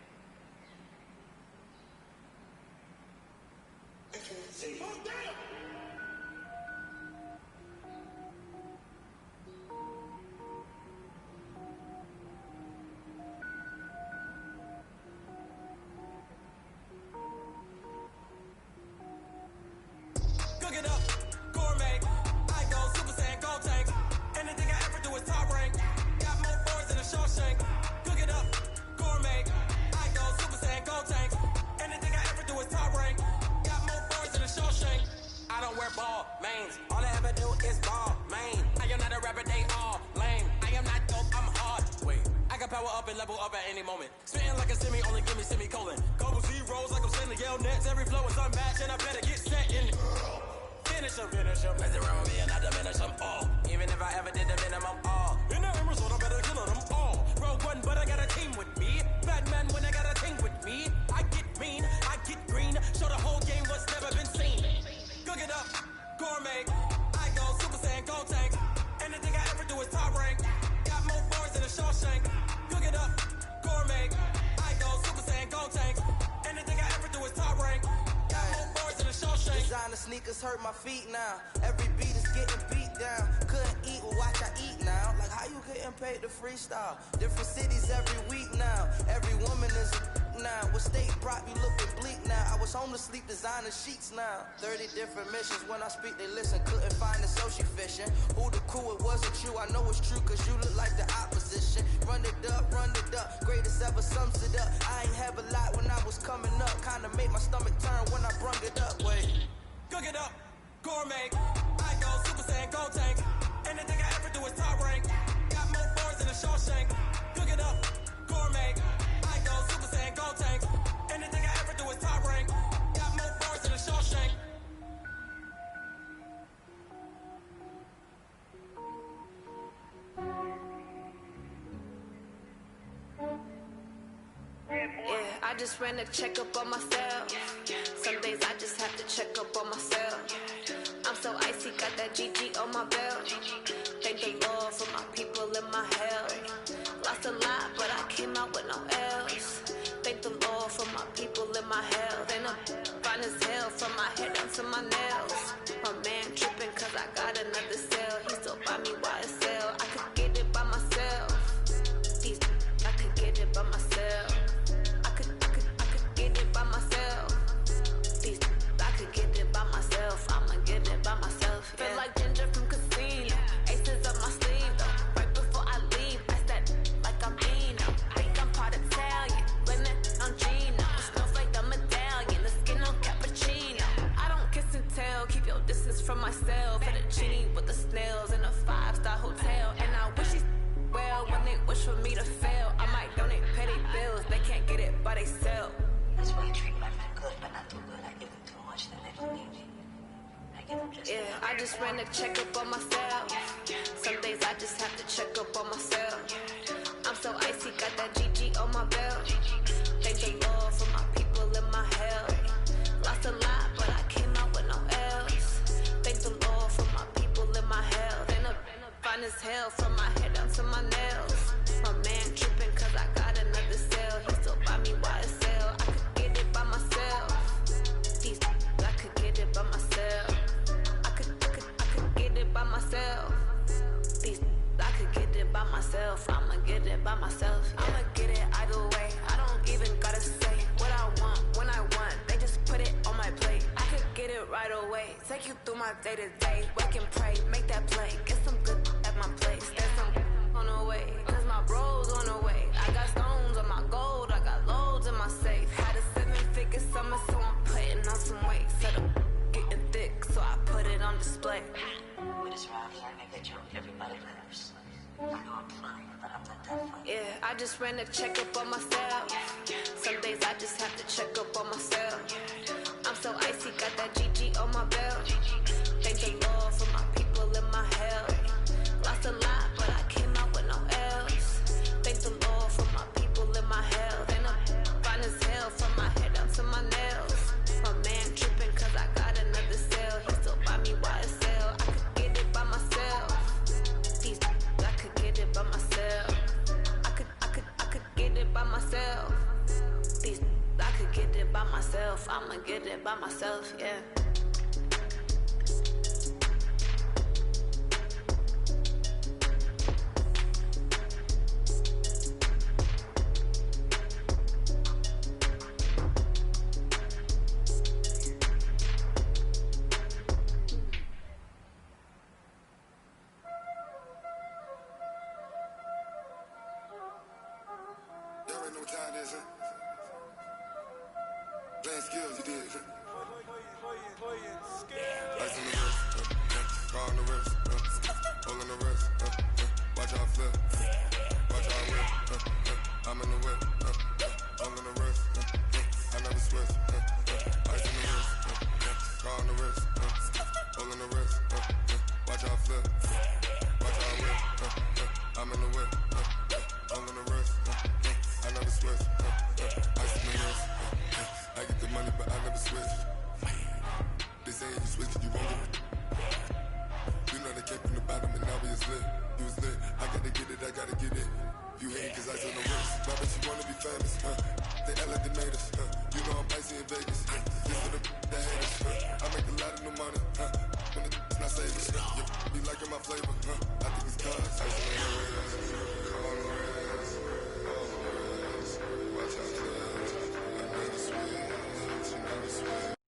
Cook it up, gourmet. I go Super Saiyan, go tank. Anything I ever do is top rank. Got more boards than a Shawshank. Cook it up, gourmet. I go Super Saiyan, go tank. Anything I ever do is top rank. Got more boards than a Shawshank. I don't wear ball mains. All I ever do is ball main. I am not a rapper, they all lame. I am not dope, I'm hard. Wait, I can power up and level up at any moment. Spitting like a semi, only give me semicolon. Couple zeros like I'm sending Yale Nets. Every flow is unmatched and I better get set in it. Finish them, mess around with me and I diminish them all. Even if I ever did the minimum all. In the emerald, I better kill them all. Rogue One, but I got a team with me. Batman when I got a team with me. I get mean, I get green. Show the whole game what's never been seen. Cook it up, gourmet. I go Super Saiyan, go tank. Anything I ever do is top rank. Got more boards than a Shawshank. Cook it up, gourmet. I go Super Saiyan, go tank. Anything I ever do is top rank. Got more boards than a Shawshank. Designer sneakers hurt my feet now. Every beat is getting beat down. Couldn't eat, well watch I eat now. Like how you getting paid to freestyle? Different cities every week now. Every woman is a now. What state brought you looking bleak now? I was home to sleep, designer sheets now. 30 different missions. When I speak, they listen. Couldn't find the social fishing. Who the crew? It wasn't you. I know it's true, cause you look like the opposition. Run it up, greatest ever sums it up. I ain't have a lot when I was coming up. Kinda made my stomach turn when I brung it up. Wait. Cook it up, gourmet. I go Super Saiyan, go tank. Anything I ever do is top rank. Got more boards than a Shawshank. Cook it up, gourmet. I go Super Saiyan, go tank. Anything I ever do is top rank. Got more boards than a Shawshank. Yeah, I just ran a checkup on myself. Some days I just have to check up on myself. I'm so icy, got that GG on my belt. Thank the Lord for my people and my health. Lost a lot, but I came out with no else. Thank the Lord for my people and my health. And I'm fine as hell from my head down to my nails. My man tripping cause I got another cell. He still buy me YSL. I could get it by myself. These I could get it by myself. I could get it by myself. These I could get it by myself. I'ma get it by myself. Yeah. Feel like Ginger from Casino. Aces up my sleeve though. Right before I leave, I said like I'm Dino. Think I'm part Italian, but on Gino. Snowflake the medallion, the skin on cappuccino. I don't kiss and tell, keep your distance from myself. Fettuccine with the snails in a 5-star hotel. And I wish he's well when they wish for me to fail. I might donate petty bills, they can't get it by they sell. That's why you treat my friend good, but not too good. I give them too much, then they don't need me. I give them just Yeah, I just ran a checkup on myself. Some days I just have to check up on myself. I'm so icy, got that GG on my belt. Thank the Lord for my people and my health. Lost a lot, but I came out with no else. Thank the Lord for my people and my health. And I'm fine as hell from my head down to my nails. My man tripping cause I got another cell. He still buy me YSL. I could get it by myself. These I could get it by myself. I could get it by myself. These I could get it by myself. I'ma get it by myself. Yeah. I'ma get it either way. I don't even gotta say what I want when I want. They just put it on my plate. I could get it right away. Take you through my day to day. Wake and pray, make that play. Get some good at my place. There's some on the way. Cause my bro's on the way. I got stones on my gold. I got loads in my safe. Had a 7-figure summer, so I'm putting on some weight. Set up getting thick, so I put it on display. with this rap, I make that joke everybody laughs. I know I'm funny, but I'm not that funny. Yeah, I just ran a checkup on myself. Some days I just have to check up on myself. I'm so icy, got that GG on my belt. Thank the Lord for my people and my health. get it by myself. I'ma get it by myself, yeah. Be liking my flavor, I think it's cause.